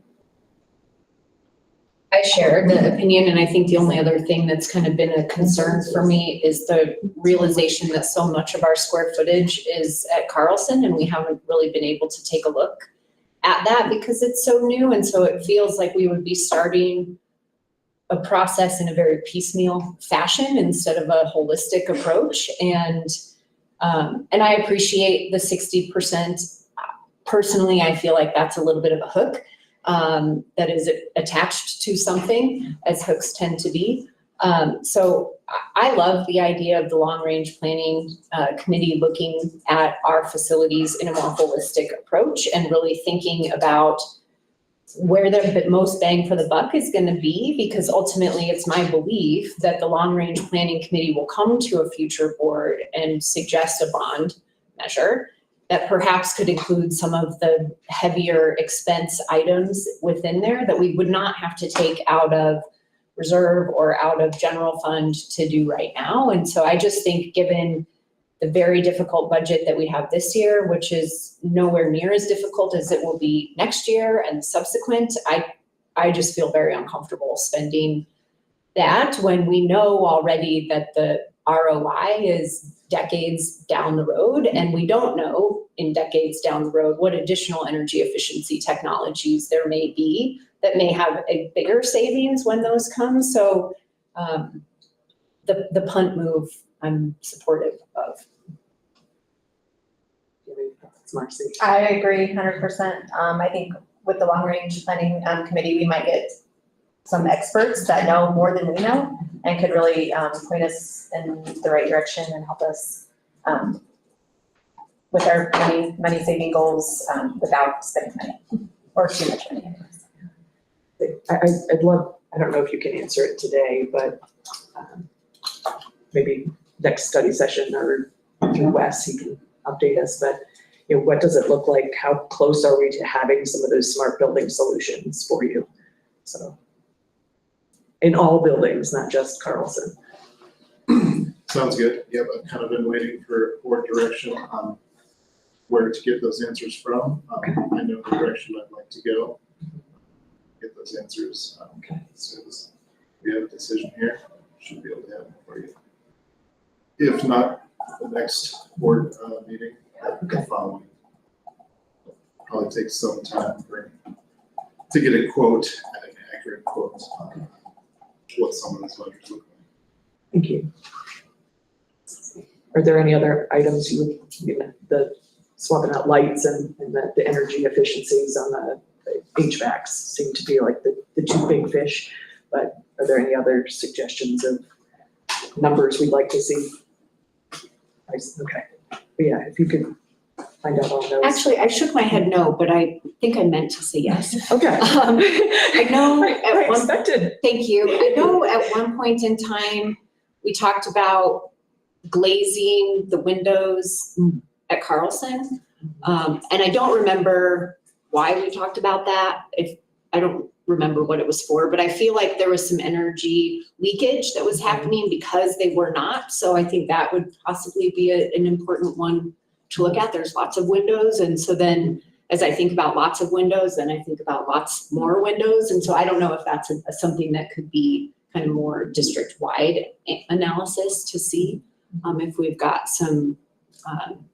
I share the opinion, and I think the only other thing that's kind of been a concern for me is the realization that so much of our square footage is at Carlson, and we haven't really been able to take a look at that because it's so new, and so it feels like we would be starting a process in a very piecemeal fashion instead of a holistic approach. And I appreciate the 60%. Personally, I feel like that's a little bit of a hook. That is attached to something, as hooks tend to be. So I love the idea of the long-range planning committee looking at our facilities in a more holistic approach and really thinking about where the most bang for the buck is going to be, because ultimately it's my belief that the long-range planning committee will come to a future board and suggest a bond measure that perhaps could include some of the heavier expense items within there that we would not have to take out of reserve or out of general fund to do right now. And so I just think, given the very difficult budget that we have this year, which is nowhere near as difficult as it will be next year and subsequent, I just feel very uncomfortable spending that when we know already that the ROI is decades down the road, and we don't know in decades down the road what additional energy efficiency technologies there may be that may have a bigger savings when those come. So the punt move, I'm supportive of. Marcy. I agree 100%. I think with the long range planning committee, we might get some experts that know more than we know and could really point us in the right direction and help us with our money saving goals without spending money or too much money. I'd love, I don't know if you can answer it today, but maybe next study session or through Wes, he can update us, but what does it look like? How close are we to having some of those smart building solutions for you? So in all buildings, not just Carlson. Sounds good. Yep, I've kind of been waiting for board direction on where to get those answers from. I know the direction I'd like to go. Get those answers as soon as we have a decision here. Should be able to have it for you. If not, the next board meeting, the following. Probably takes some time to get a quote, an accurate quote on what someone's budget looks like. Thank you. Are there any other items the swapping out lights and the energy efficiencies on the HVACs seem to be like the two big fish, but are there any other suggestions of numbers we'd like to see? Okay, but yeah, if you could find out on those. Actually, I shook my head no, but I think I meant to say yes. Okay. I know at one Expected. Thank you. I know at one point in time, we talked about glazing the windows at Carlson. And I don't remember why we talked about that. I don't remember what it was for, but I feel like there was some energy leakage that was happening because they were not. So I think that would possibly be an important one to look at. There's lots of windows. And so then as I think about lots of windows, then I think about lots more windows. And so I don't know if that's something that could be kind of more district-wide analysis to see if we've got some.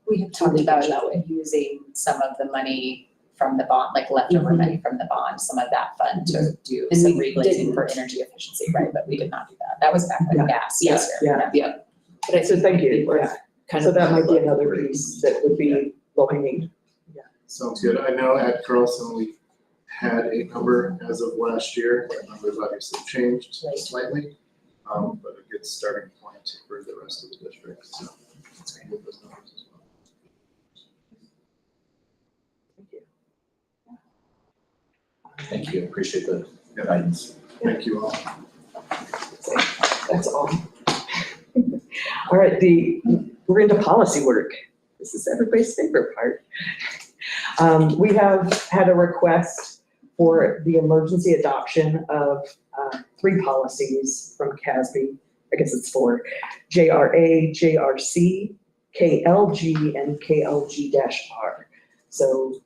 We have talked about using some of the money from the bond, like leftover money from the bond, some of that fund to do And some we reglazing for didn't. energy efficiency, right? But we did not do that. That was back Yeah. when gas. Yeah. was there. Yeah. But I So think thank you. it'd be worth Yeah. kind So of. that might be another piece that would be low hanging. Sounds good. I know at Carlson, we had a number as of last year. That number's obviously changed slightly, but a good starting point for the rest of the district. So let's go with those numbers as well. Thank you, appreciate the guidance. Thank you all. That's all. All right, we're into policy work. This is everybody's favorite part. We have had a request for the emergency adoption of 3 policies from CASB. I guess it's 4, JRA, JRC, KLG, and KLG-R. So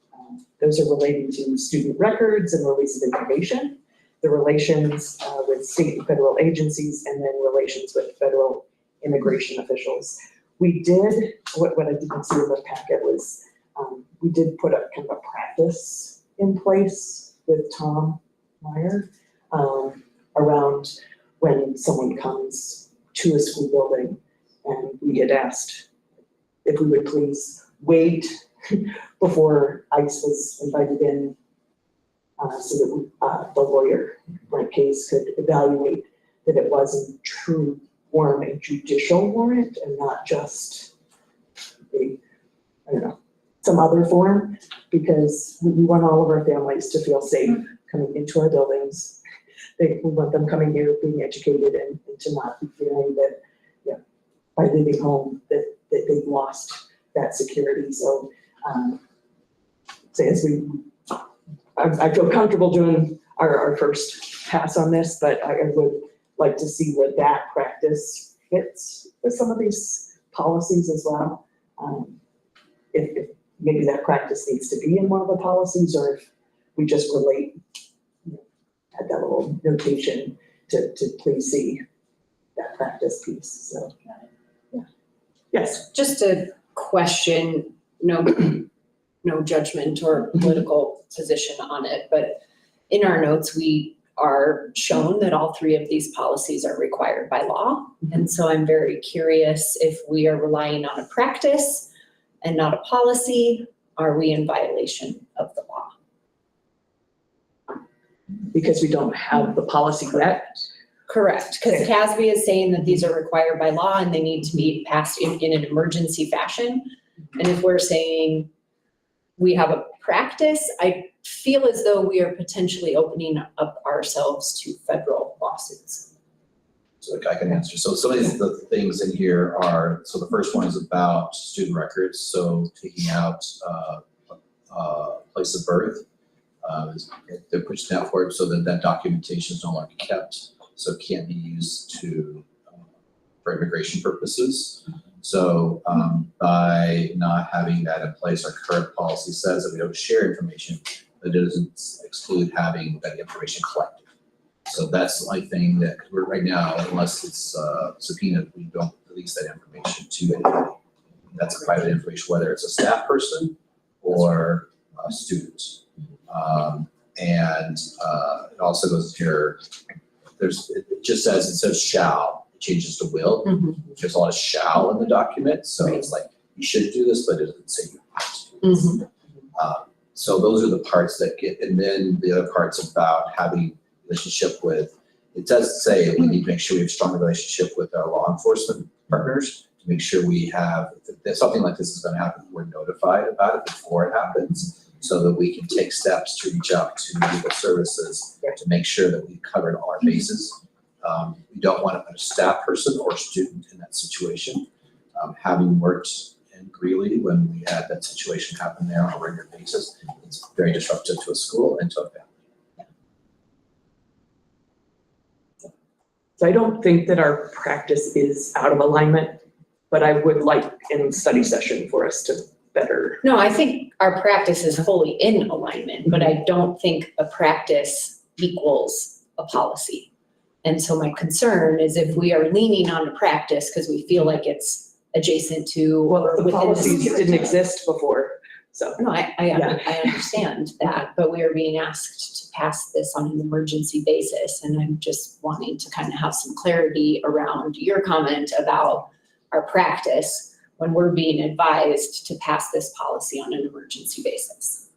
those are relating to student records and release of information, the relations with state and federal agencies, and then relations with federal immigration officials. We did, what I didn't see in the packet was, we did put a kind of a practice in place with Tom Meyer around when someone comes to a school building, and we had asked if we would please wait before ICE was invited in, so that the lawyer, Brent Case, could evaluate that it was in true form a judicial warrant and not just some other form, because we want all of our families to feel safe coming into our buildings. We want them coming here being educated and to not be feeling that, by leaving home, that they've lost that security. So, I feel comfortable doing our first pass on this, but I would like to see where that practice fits with some of these policies as well. If maybe that practice needs to be in one of the policies, or if we just relate, add that little notation to please see that practice piece, so. Yeah. Yes. Just a question, no judgment or political position on it, but in our notes, we are shown that all 3 of these policies are required by law. And so I'm very curious if we are relying on a practice and not a policy, are we in violation of the law? Because we don't have the policy yet. Correct, because CASB is saying that these are required by law and they need to be passed in an emergency fashion. And if we're saying we have a practice, I feel as though we are potentially opening up ourselves to federal lawsuits. So I can answer. So some of the things in here are, so the first one is about student records. So taking out place of birth. They're pushing that forward so that documentation is no longer kept. So it can't be used for immigration purposes. So by not having that in place, our current policy says that we don't share information, but it doesn't exclude having that information collected. So that's the only thing that, 'cause we're right now, unless it's subpoenaed, we don't release that information to anybody. That's private information, whether it's a staff person or a student. It also goes here, it just says, it says shall, it changes to will. There's a lot of shall in the document, so it's like, you should do this, but it doesn't say you have to do this. So those are the parts that get, and then the other parts about having relationship with, it does say we need to make sure we have a strong relationship with our law enforcement partners to make sure we have, if something like this is gonna happen, we're notified about it before it happens, so that we can take steps to reach out to legal services to make sure that we've covered all our bases. We don't want to put a staff person or student in that situation. Having worked in Greeley when we had that situation happen there on a regular basis, it's very disruptive to a school and to a family. So I don't think that our practice is out of alignment, but I would like in study session for us to better. No, I think our practice is fully in alignment, but I don't think a practice equals a policy. And so my concern is if we are leaning on a practice because we feel like it's adjacent to Well, or the within the policies spirit. didn't exist before, so. No, I understand that, but we are being asked to pass this on an emergency basis, and I'm just wanting to kind of have some clarity around your comment about our practice when we're being advised to pass this policy on an emergency basis.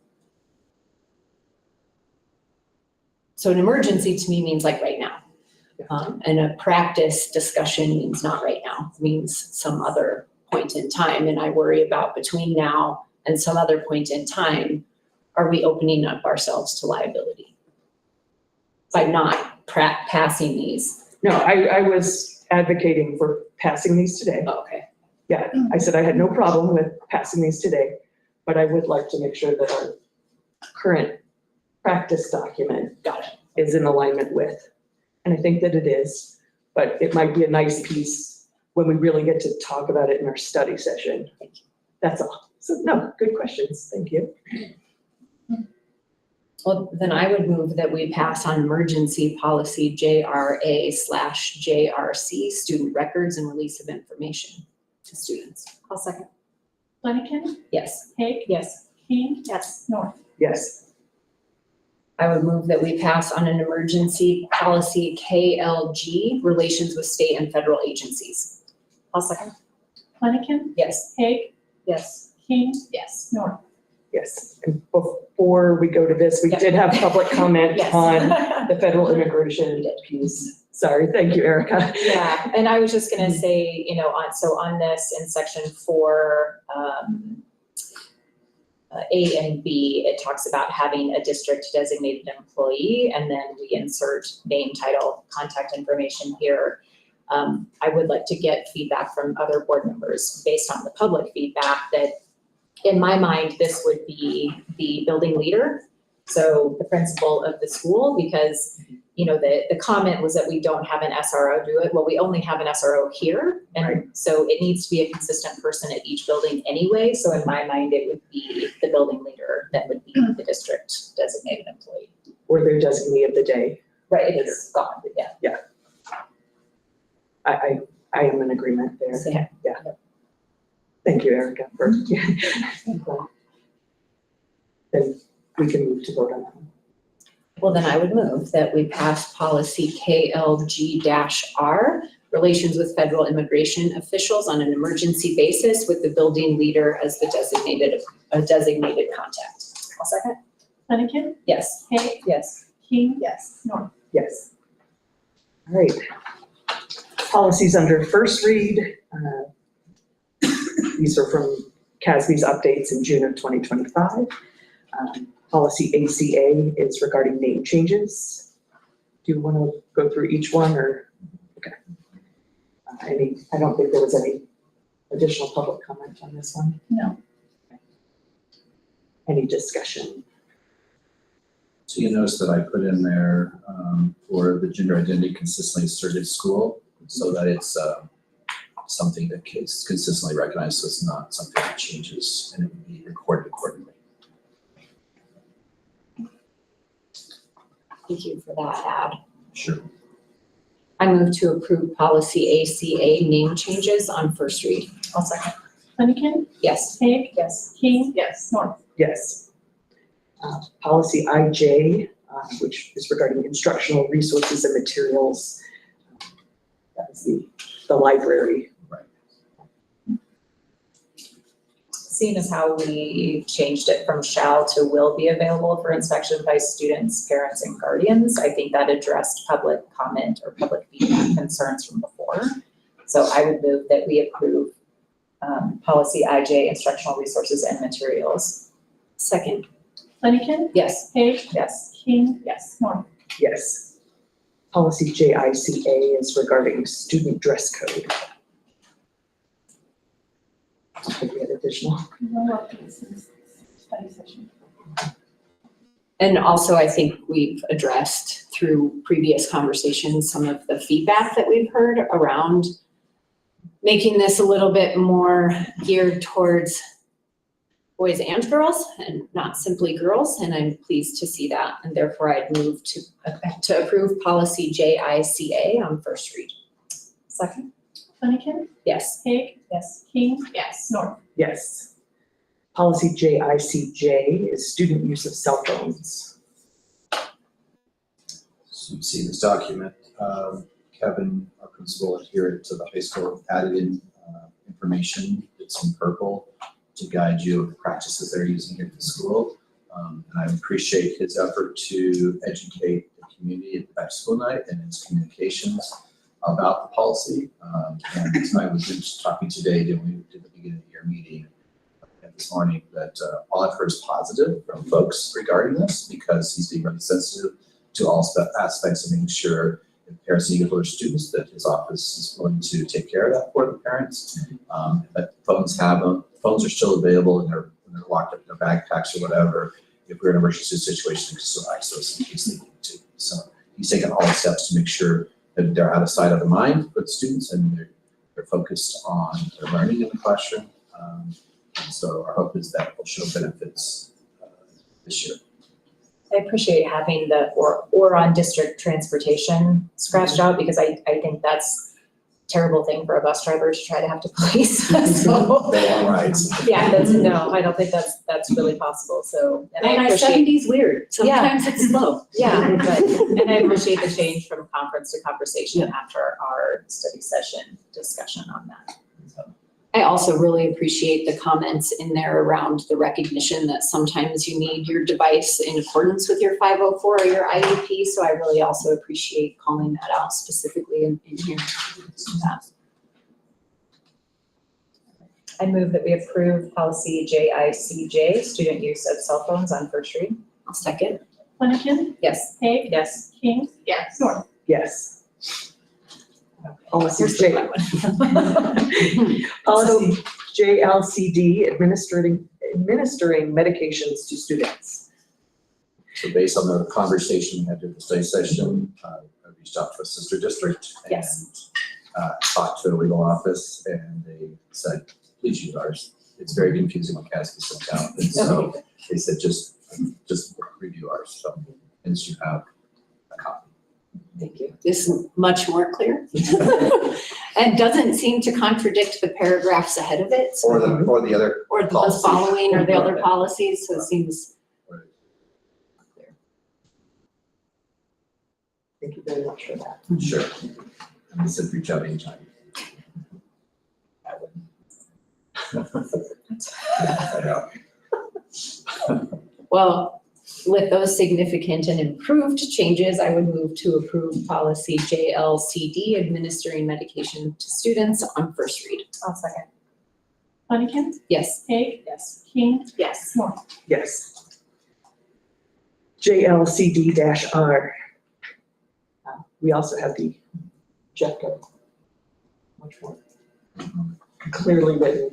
So an emergency to me means like right now. And a practice discussion means not right now, it means some other point in time. And I worry about between now and some other point in time, are we opening up ourselves to liability by not passing these? No, I was advocating for passing these today. Oh, okay. Yeah, I said I had no problem with passing these today, but I would like to make sure that our current practice document Got it. is in alignment with. And I think that it is, but it might be a nice piece when we really get to talk about it in our study session. Thank you. That's all. So no, good questions. Thank you. Well, then I would move that we pass on emergency policy JRA/JRC, student records and release of information to students. I'll second. Flanagan, Yes. Haig, Yes. King, Yes. North. Yes. I would move that we pass on an emergency policy KLG, relations with state and federal agencies. I'll second. Flanagan, Yes. Haig, Yes. King, Yes. North. Yes. And before we go to this, we Yep. did have public comment Yes. on the federal immigration piece. Sorry, thank you, Erica. Yeah, and I was just gonna say, on this in section 4, A and B, it talks about having a district designated employee, and then we insert name, title, contact information here. I would like to get feedback from other board members based on the public feedback that, in my mind, this would be the building leader, so the principal of the school, because the comment was that we don't have an SRO do it. Well, we only have an SRO here. And so it needs to be a consistent person at each building anyway. So in my mind, it would be the building leader that would be the district designated employee. Or their designee of the day. Right, it is gone, yeah. I am in agreement there. So, Yeah. Thank you, Erica, for, then we can move to vote on that one. Well, then I would move that we pass policy KLG-R, relations with federal immigration officials on an emergency basis with the building leader as the designated contact. I'll second. Flanagan, Yes. Haig, Yes. King, Yes. North. Yes. All right. Policies under first read. These are from CASB's updates in June of 2025. Policy ACA is regarding name changes. Do you want to go through each one or? Okay. I don't think there was any additional public comment on this one. No. Okay. Any discussion? So you notice that I put in there for the gender identity consistently asserted school, so that it's something that is consistently recognized, so it's not something that changes, and it would be recorded accordingly. Thank you for that add. Sure. I move to approve policy ACA name changes on first read. I'll second. Flanagan, Yes. Haig, Yes. King, Yes. Norm. Yes. Policy IJ, which is regarding instructional resources and materials. That is the library. Seeing as how we changed it from shall to will be available for inspection by students, parents, and guardians, I think that addressed public comment or public feedback concerns from before. So I would move that we approve policy IJ, instructional resources and materials. Second. Flanagan, Yes. Haig, Yes. King, Yes. Norm. Yes. Policy JICA is regarding student dress code. Did we have additional? Study session. And also, I think we've addressed through previous conversations, some of the feedback that we've heard around making this a little bit more geared towards boys and girls and not simply girls, and I'm pleased to see that. And therefore, I'd move to approve policy JICA on first read. Second? Flanagan, Yes. Haig, Yes. King, Yes. Norm. Yes. Policy JICJ is student use of cell phones. So you see this document, Kevin, our principal here to the high school, added in information, it's in purple, to guide you of the practices they're using here at the school. And I appreciate his effort to educate the community at the back to school night and his communications about the policy. And I was just talking today, when we did the beginning of the year meeting this morning, that all I've heard is positive from folks regarding this, because he's being really sensitive to all aspects of making sure if parents need to go to students, that his office is willing to take care of that for the parents. But phones are still available and they're locked up in their backpacks or whatever. If we're in an emergency situation, we can still access in case they need to. So he's taken all the steps to make sure that they're out of sight, out of mind for the students, and they're focused on their learning in the classroom. And so our hope is that will show benefits this year. I appreciate having the or on district transportation scratched out, because I think that's a terrible thing for a bus driver to try to have to police. So, The long rides. yeah, I don't think that's really possible, so. And I And appreciate, I-70's weird. Sometimes it's slow. yeah, and I appreciate the change from conference to conversation after our study session discussion on that. I also really appreciate the comments in there around the recognition that sometimes you need your device in accordance with your 504 or your IEP. So I really also appreciate calling that out specifically in here. I move that we approve policy JICJ, student use of cell phones on first read. I'll second. Flanagan, Yes. Haig, Yes. King, Yes. Norm. Yes. Policy Here's the J, fun one. policy JLCD, administering medications to students. So based on the conversation we had at the study session, I reached out to a sister district and Yes. talked to a legal office, and they said, please use ours. It's very confusing when Cassie sent out. And so they said, just review ours. So, and you have a copy. Thank you. This is much more clear. And doesn't seem to contradict the paragraphs ahead of it. Or the other. Or the policy. following or the other policies, so it seems clear. Thank you very much for that. Sure. And they said, reach out anytime. I wouldn't. Well, with those significant and improved changes, I would move to approve policy JLCD, administering medication to students on first read. I'll second. Flanagan, Yes. Haig, Yes. King, Yes. Norm. Yes. JLCD-R. We also have the JEFCO. Much more clearly written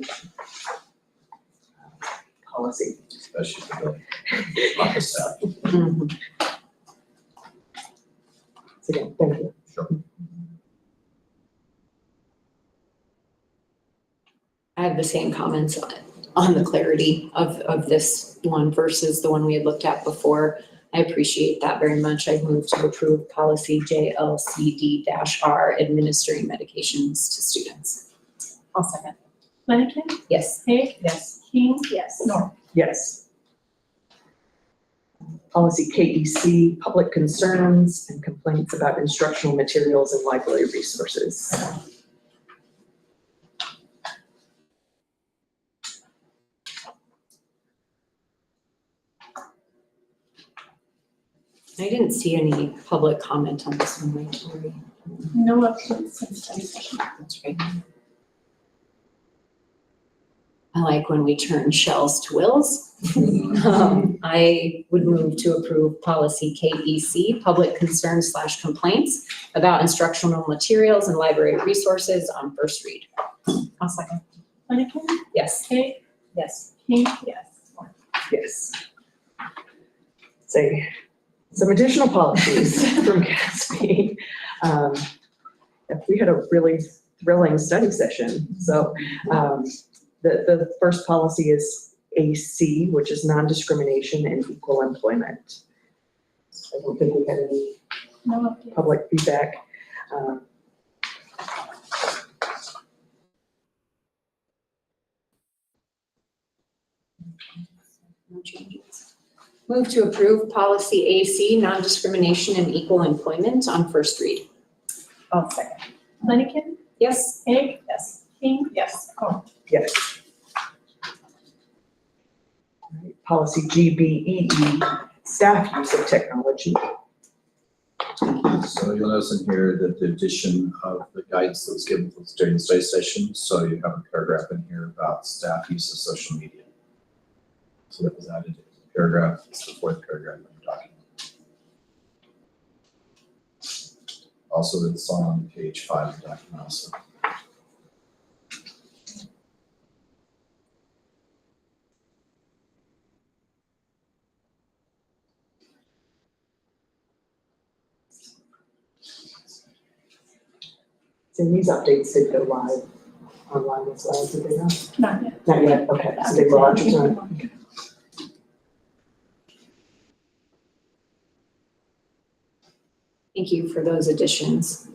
policy. Especially for the office staff. Mhm. So again, thank you. Sure. I have the same comments on the clarity of this one versus the one we had looked at before. I appreciate that very much. I move to approve policy JLCD-R, administering medications to students. I'll second. Flanagan, Yes. Haig, Yes. King, Yes. Norm. Yes. Policy KEC, public concerns and complaints about instructional materials and library resources. I didn't see any public comment on this one, right, Lori? No updates since study session. That's right. I like when we turn shells to wills. I would move to approve policy KEC, public concerns / complaints about instructional materials and library resources on first read. I'll second. Flanagan, Yes. Haig, Yes. King, Yes. Yes. Say, some additional policies from CASB. We had a really thrilling study session. So the first policy is AC, which is non-discrimination and equal employment. I don't think we had any no updates. public feedback. No changes. Move to approve policy AC, non-discrimination and equal employment on first read. I'll second. Flanagan, Yes. Haig, Yes. King, Yes. Norm. Yes. Policy GBEE, staff use of technology. So you'll notice in here that the addition of the guidance that was given during the study session, so you have a paragraph in here about staff use of social media. So that was added as a paragraph, it's the fourth paragraph of the document. Also, it's on page 5 of the document also. So these updates did go live online as well, did they not? Not yet. Not yet, okay, so they will after tonight. Thank you for those additions.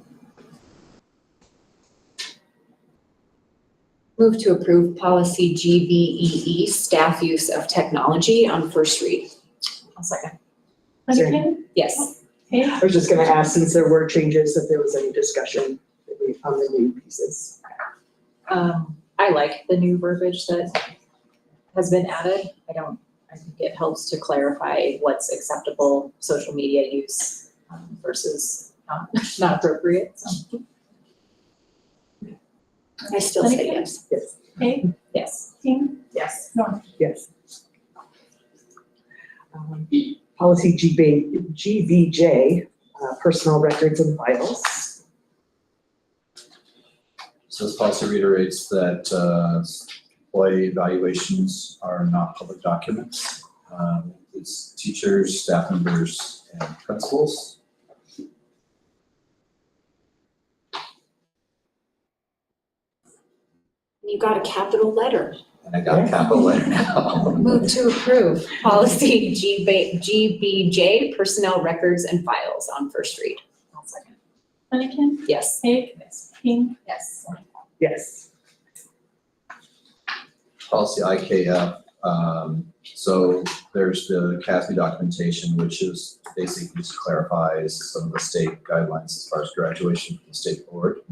Move to approve policy GBEE, staff use of technology on first read. I'll second. Flanagan, Yes. Haig, I was just gonna ask, since there were changes, if there was any discussion on the new pieces. I like the new verbiage that has been added. I think it helps to clarify what's acceptable social media use versus not appropriate, so. I still say yes. Yes. Haig, Yes. King, Yes. Norm. Yes. Policy GVJ, personal records and files. So this policy reiterates that employee evaluations are not public documents. It's teachers, staff members, and principals. You got a capital letter. And I got a capital letter now. Move to approve policy GBJ, personnel records and files on first read. I'll second. Flanagan, Yes. Haig, Yes. King, Yes. Yes. Policy IKF, so there's the CASB documentation, which is basically just clarifies some of the state guidelines as far as graduation from the state board.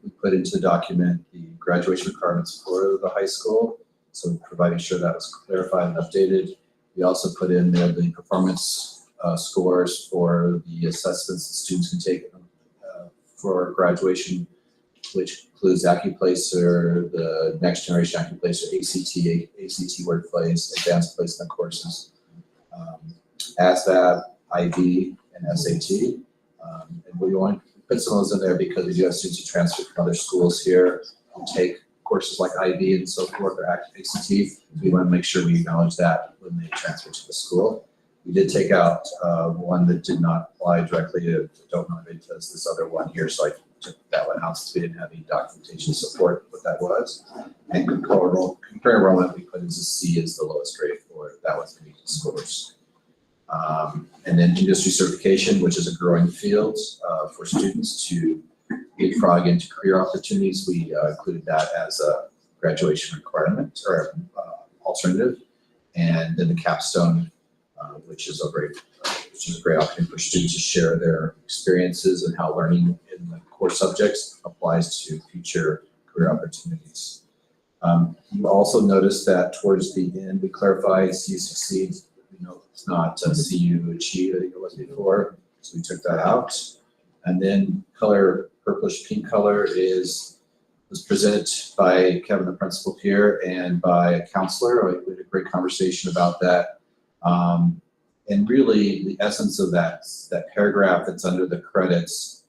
We put into the document the graduation requirements for the high school, so providing sure that was clarified and updated. We also put in there the performance scores for the assessments that students can take for graduation, which includes AccuPlacer, the next generation AccuPlacer, ACT Workplace, advanced placement courses, ASVAB, IB, and SAT. And we want to put some of those in there because we do have students who transfer from other schools here who take courses like IB and so forth, or ACT. We want to make sure we acknowledge that when they transfer to the school. We did take out one that did not apply directly to, don't know if it does this other one here, so I took that one out since we didn't have any documentation to support what that was. And compare enrollment, we put as a C as the lowest grade for it. That was the scores. And then industry certification, which is a growing field for students to leapfrog into career opportunities. We included that as a graduation requirement or alternative. And then the capstone, which is a great opportunity for students to share their experiences and how learning in the core subjects applies to future career opportunities. You also noticed that towards the end, we clarified CU Succeed. It's not CU Achieve, I think it was before, so we took that out. And then color, purplish pink color was presented by Kevin, the principal here, and by a counselor. We had a great conversation about that. And really, the essence of that paragraph that's under the credits,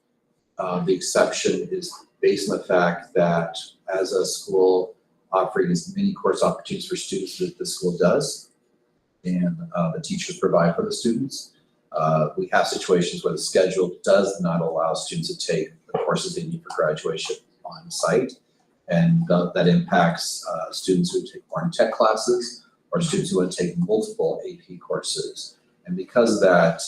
the exception is based on the fact that as a school offering as many course opportunities for students as the school does, and the teachers provide for the students, we have situations where the schedule does not allow students to take the courses they need for graduation on site. And that impacts students who take more tech classes or students who want to take multiple AP courses. And because of that,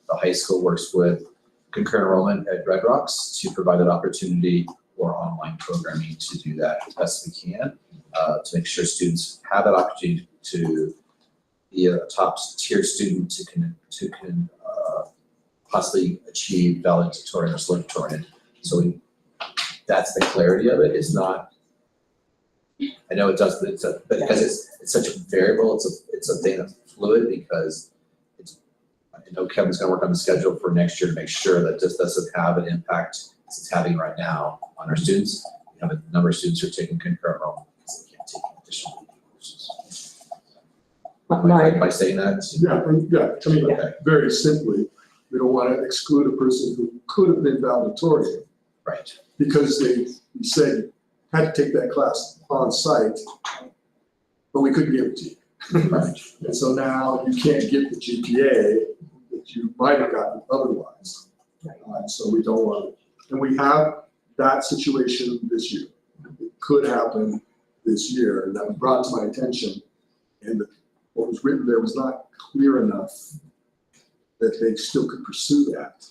the high school works with concurrent enrollment at Red Rocks to provide that opportunity or online programming to do that as best we can, to make sure students have that opportunity to be a top tier student to possibly achieve valedictorian or salutatorian. So that's the clarity of it. It's not, I know it does, but because it's such a variable, it's a thing that's fluid because I know Kevin's gonna work on the schedule for next year to make sure that this doesn't have an impact as it's having right now on our students. We have a number of students who are taking concurrent enrollment because they can't take additional courses. By saying that? I mean, Okay. very simply, we don't want to exclude a person who could have been valedictorian Right. because we said had to take that class on site, but we couldn't give it to you. Right. And so now you can't get the GPA that you might have gotten otherwise. So we don't want to, and we have that situation this year. It could happen this year, and that was brought to my attention, and what was written there was not clear enough that they still could pursue that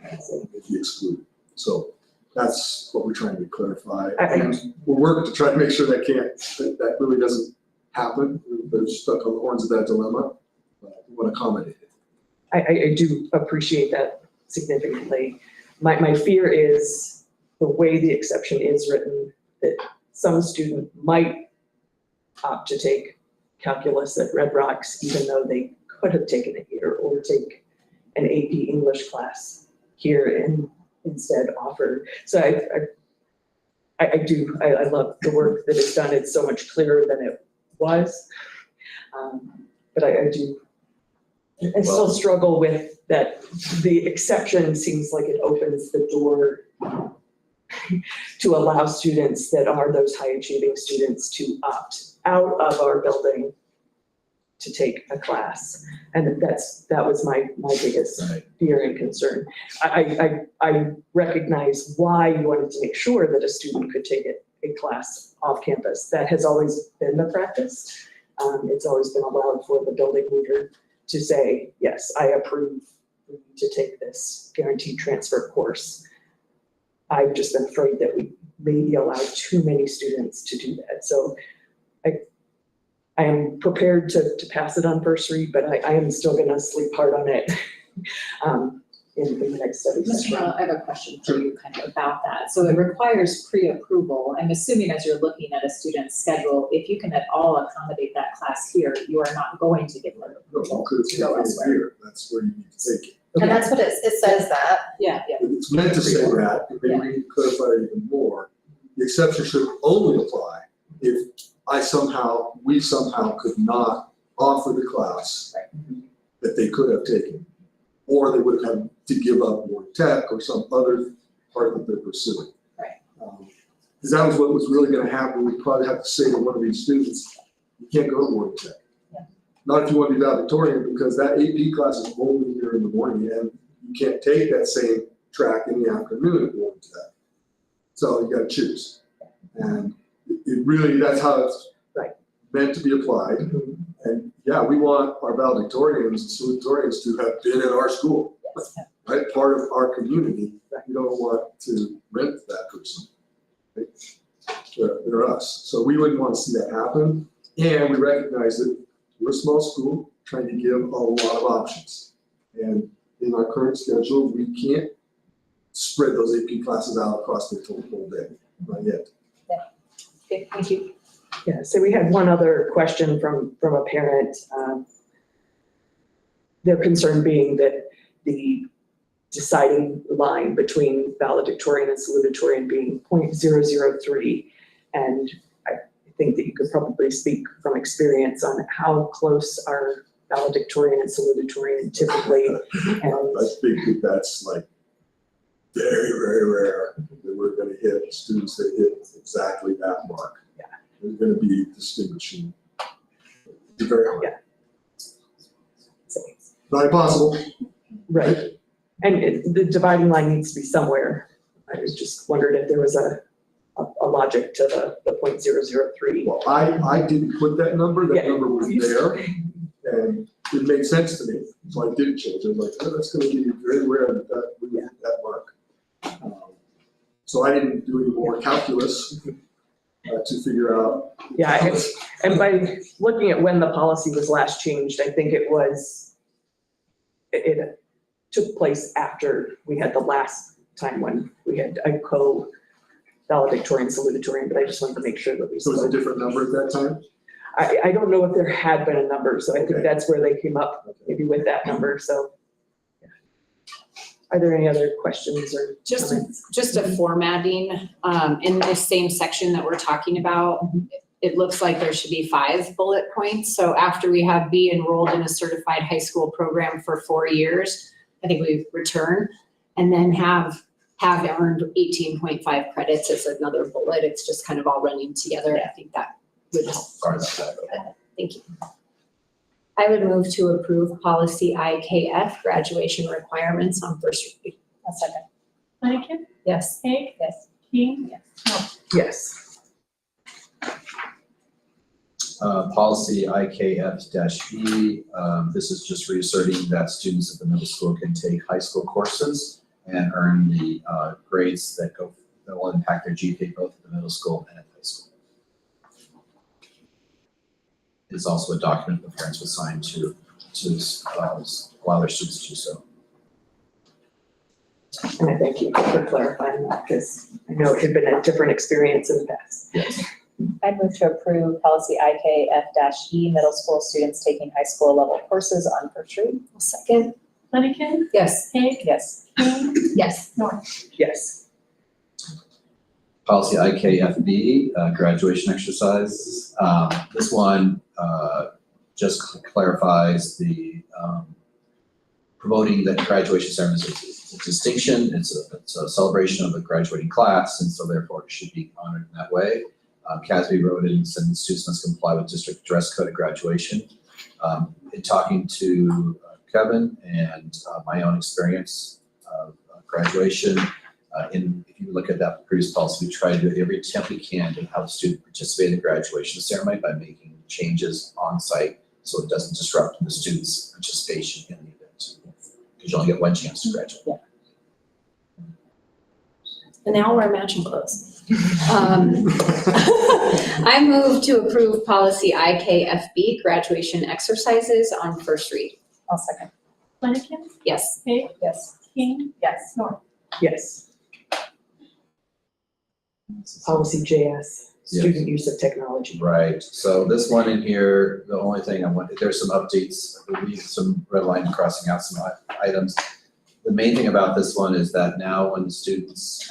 if you exclude. So that's what we're trying to clarify. And we're working to try to make sure that really doesn't happen. They're stuck on the horns of that dilemma. We want to accommodate it. I do appreciate that significantly. My fear is the way the exception is written, that some student might opt to take calculus at Red Rocks, even though they could have taken it here, or take an AP English class here and instead offer. So I love the work that is done. It's so much clearer than it was. But I still struggle with that. The exception seems like it opens the door to allow students that are those high achieving students to opt out of our building to take a class. And that was my biggest fear and concern. I recognize why you wanted to make sure that a student could take a class off campus. That has always been the practice. It's always been allowed for the building leader to say, yes, I approve to take this guaranteed transfer course. I've just been afraid that we maybe allow too many students to do that. So I am prepared to pass it on first read, but I am still gonna sleep hard on it in the next study Mr. session. Morrow, I have a question for you kind of about that. So it requires pre-approval. I'm assuming as you're looking at a student's schedule, if you can at all accommodate that class here, you are not going to give them No, approval you could to go take it elsewhere. here. That's where you need to take it. And that's what it says that. Yeah, yeah. It's meant to say that, but maybe we need to clarify it even more. The exception should only apply if we somehow could not offer the class that they could have taken, or they would have had to give up more tech or some other part that they're pursuing. Right. Because that was what was really gonna happen. We'd probably have to say to one of these students, you can't go to more tech. Yeah. Not if you want to be valedictorian, because that AP class is only here in the morning, and you can't take that same track in the afternoon if you want to that. So you gotta choose. And it really, that's how it's meant to be applied. And yeah, we want our valedictorians and salutatorians to have been in our school, right? Part of our community. You don't want to rent that person. They're us. So we wouldn't want to see that happen. And we recognize that we're a small school trying to give a lot of options. And in our current schedule, we can't spread those AP classes out across the whole day, not yet. Okay, thank you. Yeah, so we had one other question from a parent. Their concern being that the deciding line between valedictorian and salutatorian being 0.003. And I think that you could probably speak from experience on how close are valedictorian and salutatorian typically. And I think that that's like very, very rare that we're gonna hit students that hit exactly that mark. Yeah. They're gonna be distinguishing. It's very hard. Yeah. so, Not impossible. right. And the dividing line needs to be somewhere. I was just wondered if there was a logic to the 0.003. Well, I didn't put that number, that Yeah. number was there, and it made sense to me, so I didn't change it. I was like, oh, that's gonna be very rare that we would hit that mark. So I didn't do any more calculus to figure out. Yeah, and by looking at when the policy was last changed, I think it took place after we had the last time when we had a valedictorian, salutatorian, but I just wanted to make sure that we So it was a still. different number at that time? I don't know if there had been a number, so I think Okay. that's where they came up, maybe with that number, so. Yeah. Are there any other questions or Just, comments? just a formatting, in this same section that we're talking about, it looks like there should be 5 bullet points. So after we have be enrolled in a certified high school program for 4 years, I think we return, and then have earned 18.5 credits as another bullet. It's just kind of all running together. I think that would help. Sorry about that. Thank you. I would move to approve policy IKF, graduation requirements on first read. A second. Flanagan, Yes. Haig, Yes. King, Yes, Policy IKF-E, this is just reasserting that students at the middle school can take high school courses and earn the grades that will impact their GPA both at the middle school and at high school. It is also a document the parents will sign to allow their students to do so. and I thank you for clarifying that, because I know it had been a different experience in the past. Yes. I'd move to approve policy IKF-E, middle school students taking high school level courses on first read. Second. Flanagan, Yes. Haig, Yes. King, Yes. North. Yes, Policy IKF-B, graduation exercises. This one just clarifies the promoting that graduation ceremony is a distinction. It's a celebration of a graduating class, and so therefore it should be honored in that way. CASB wrote it and said the students must comply with district dress code at graduation. In talking to Kevin and my own experience of graduation, if you look at that previous policy, we try to do every attempt we can to have the student participate in the graduation ceremony by making changes on site so it doesn't disrupt the student's participation in the event. Because you only get one chance to graduate. And now we're matching clothes. I move to approve policy IKFB, graduation exercises on first read. I'll second. Flanagan, Yes. Haig, Yes. King, Yes. North. yes. Policy JS, student use of technology. Right, so this one in here, the only thing there's some updates, I believe some red line crossing out some items. The main thing about this one is that now when the students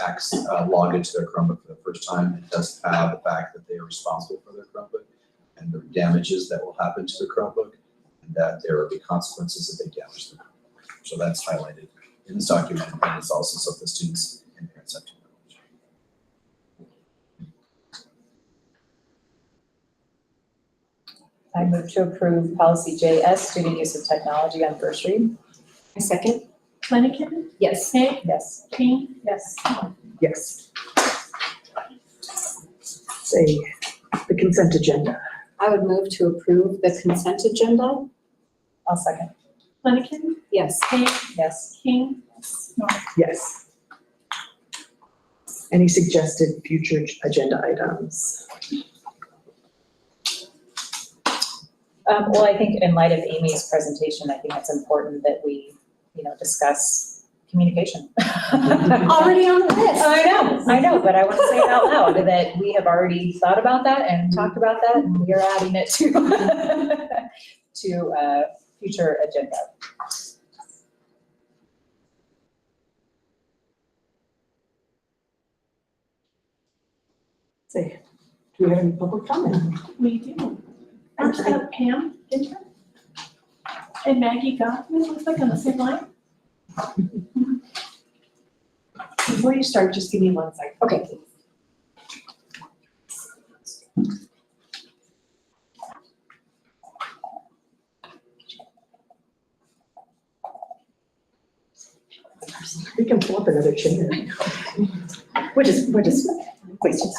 log into their Chromebook for the first time, it does have the fact that they are responsible for their Chromebook and the damages that will happen to the Chromebook, and that there will be consequences if they damage the Chromebook. So that's highlighted in this document, and it's also so the students and parents have to know. I move to approve policy JS, student use of technology on first read. A second. Flanagan, Yes. Haig, Yes. King, yes, North. Yes. Say, the consent agenda. I would move to approve the consent agenda. I'll second. Flanagan, Yes. Page, Yes. King, yes, Norman. Yes. Any suggested future agenda items? Well, I think in light of Amy's presentation, I think it's important that we, discuss communication. Already on the list. I know, but I want to say it out loud that we have already thought about that and talked about that, and we are adding it to, future agenda. Say, do we have any public comment? We do. First up, Pam Ginter. And Maggie Goffman, looks like on the same line. Before you start, just give me 1 second. Okay. We can pull up another chair. We're just wasting.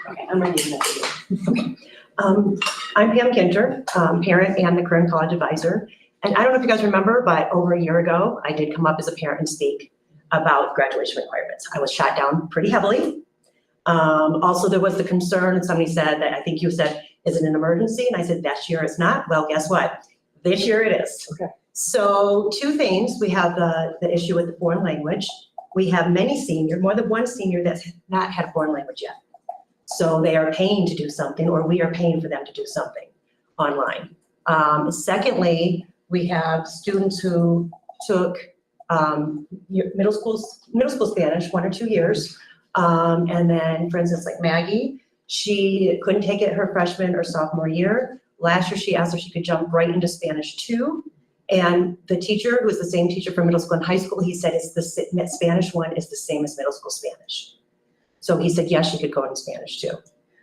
Okay, I'm ready to Okay. I'm Pam Ginter, parent and the current college advisor. And I don't know if you guys remember, but over a year ago, I did come up as a parent and speak about graduation requirements. I was shot down pretty heavily. Also, there was the concern, and somebody said that, I think you said, is it an emergency? And I said, this year it's not. Well, guess what? This year it is. Okay. So 2 things. We have the issue with the foreign language. We have more than one senior that's not had foreign language yet. So they are paying to do something, or we are paying for them to do something online. Secondly, we have students who took middle school Spanish 1 or 2 years. And then, for instance, like Maggie, she couldn't take it her freshman or sophomore year. Last year, she asked if she could jump right into Spanish 2. And the teacher, who was the same teacher for middle school and high school, he said Spanish 1 is the same as middle school Spanish. So he said, yes, she could go into Spanish 2.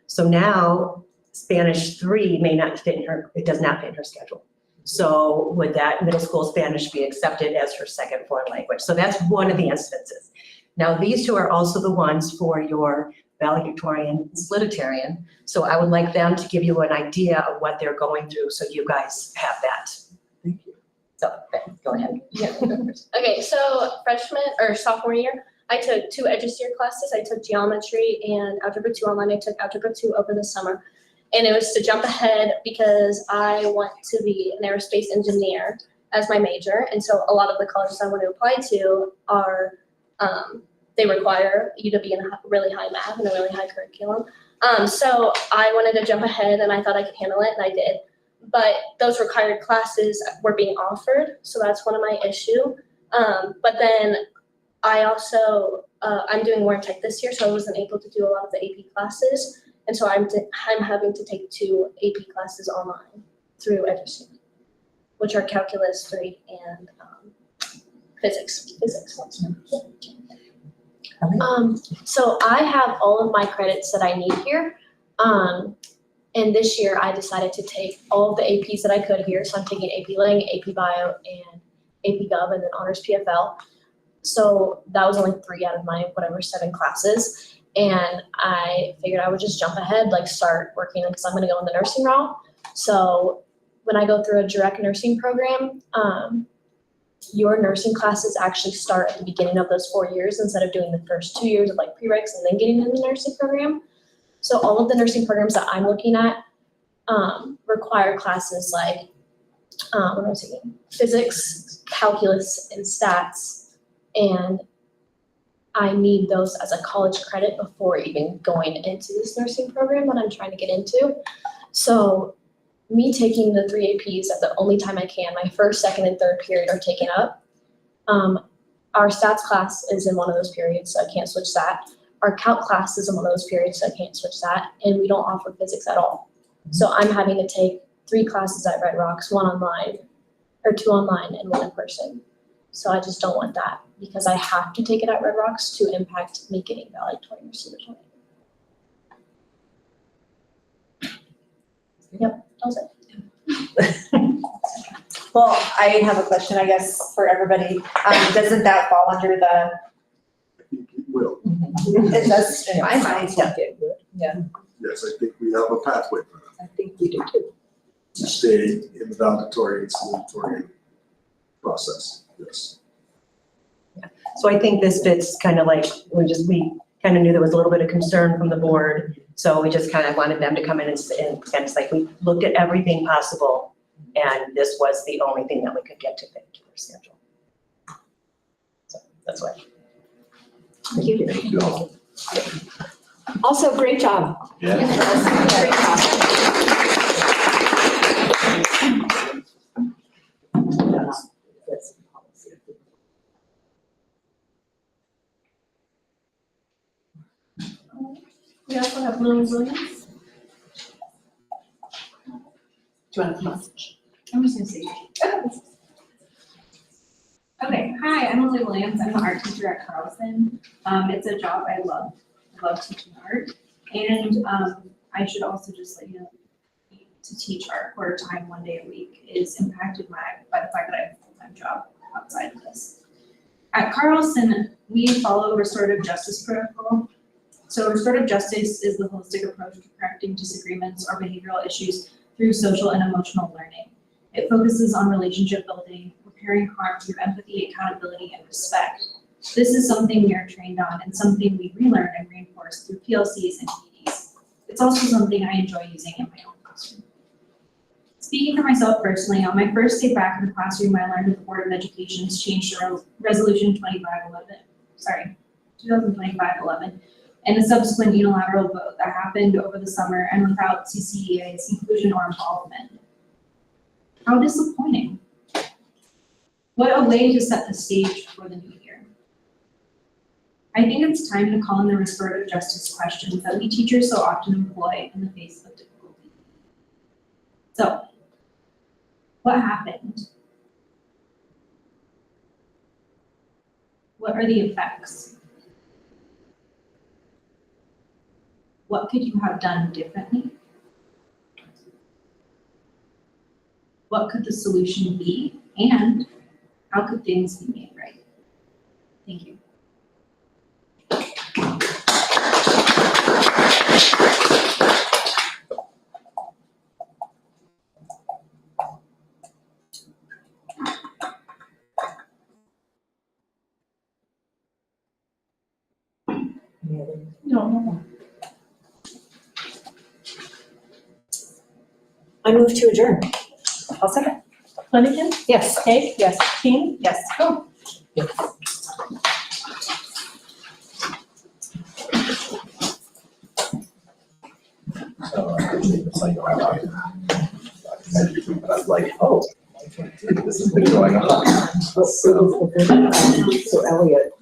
So now Spanish 3 may not fit in her, it does not fit in her schedule. So would that middle school Spanish be accepted as her second foreign language? So that's one of the instances. Now, these 2 are also the ones for your valedictorian and salutatorian. So I would like them to give you an idea of what they're going through, so you guys have that. Thank you. So, go ahead. Okay, so freshman or sophomore year, I took 2 EduSteer classes. I took geometry and Algebra 2 online. I took Algebra 2 over the summer. And it was to jump ahead because I want to be an aerospace engineer as my major. And so a lot of the colleges I want to apply to are, they require you to be in a really high math and a really high curriculum. So I wanted to jump ahead and I thought I could handle it, and I did. But those required classes were being offered, so that's one of my issue. But then I also, I'm doing more tech this year, so I wasn't able to do a lot of the AP classes. And so I'm having to take 2 AP classes online through EduSteer, which are Calculus 3 and Physics. So I have all of my credits that I need here. And this year I decided to take all of the APs that I could here. So I'm taking AP Lang, AP Bio, and AP Gov, and then Honors PFL. So that was only 3 out of my 7 classes. And I figured I would just jump ahead, start working, because I'm gonna go in the nursing route. So when I go through a direct nursing program, your nursing classes actually start at the beginning of those 4 years instead of doing the first 2 years of prereqs and then getting in the nursing program. So all of the nursing programs that I'm looking at require classes like physics, calculus, and stats. And I need those as a college credit before even going into this nursing program that I'm trying to get into. So me taking the 3 APs at the only time I can, my first, second, and third period are taken up. Our stats class is in one of those periods, so I can't switch that. Our calc class is in one of those periods, so I can't switch that. And we don't offer physics at all. So I'm having to take 3 classes at Red Rocks, 1 online, or 2 online and 1 in person. So I just don't want that, because I have to take it at Red Rocks to impact me getting valedictorian or salutatorian. Well, I have a question, I guess, for everybody. Doesn't that fall under the, I think it will. it does in my mind, yeah. Yes, I think we have a pathway for that, I think we do too. to stay in the valedictorian and salutatorian process, yes. So I think this fits kind of like, we kind of knew there was a little bit of concern from the board. So we just kind of wanted them to come in and kind of like, we looked at everything possible. And this was the only thing that we could get to fit to their schedule. So that's why. Thank you. Thank you all. Also, great job. Yeah. Great job. That's policy. We also have Lily Williams. Do you want to come up? I'm just gonna say. Okay, hi, I'm Lily Williams. I'm the art teacher at Carlson. It's a job I love. I love teaching art. And I should also just let you know, to teach art part-time 1 day a week is impacted by the fact that I have a full-time job outside of this. At Carlson, we follow restorative justice protocol. So restorative justice is the holistic approach to correcting disagreements or behavioral issues through social and emotional learning. It focuses on relationship building, repairing harm through empathy, accountability, and respect. This is something we are trained on and something we relearn and reinforce through PLCs and PDs. It's also something I enjoy using in my own classroom. Speaking for myself personally, on my first day back in the classroom, I learned that the Board of Education's changed to Resolution 2025-11, and the subsequent unilateral vote that happened over the summer and without CCEA's inclusion or involvement. How disappointing. What a way to set the stage for the new year. I think it's time to call in the restorative justice questions that we teachers so often employ in the face of difficulty. So, what happened? What are the effects? What could you have done differently? What could the solution be? And how could things be made right? Thank you. No. I move to adjourn. I'll second. Flanagan? Yes. Kate? Yes. King? Yes. Go. So I appreciate the site. But I was like, oh, this has been going on. So Elliot,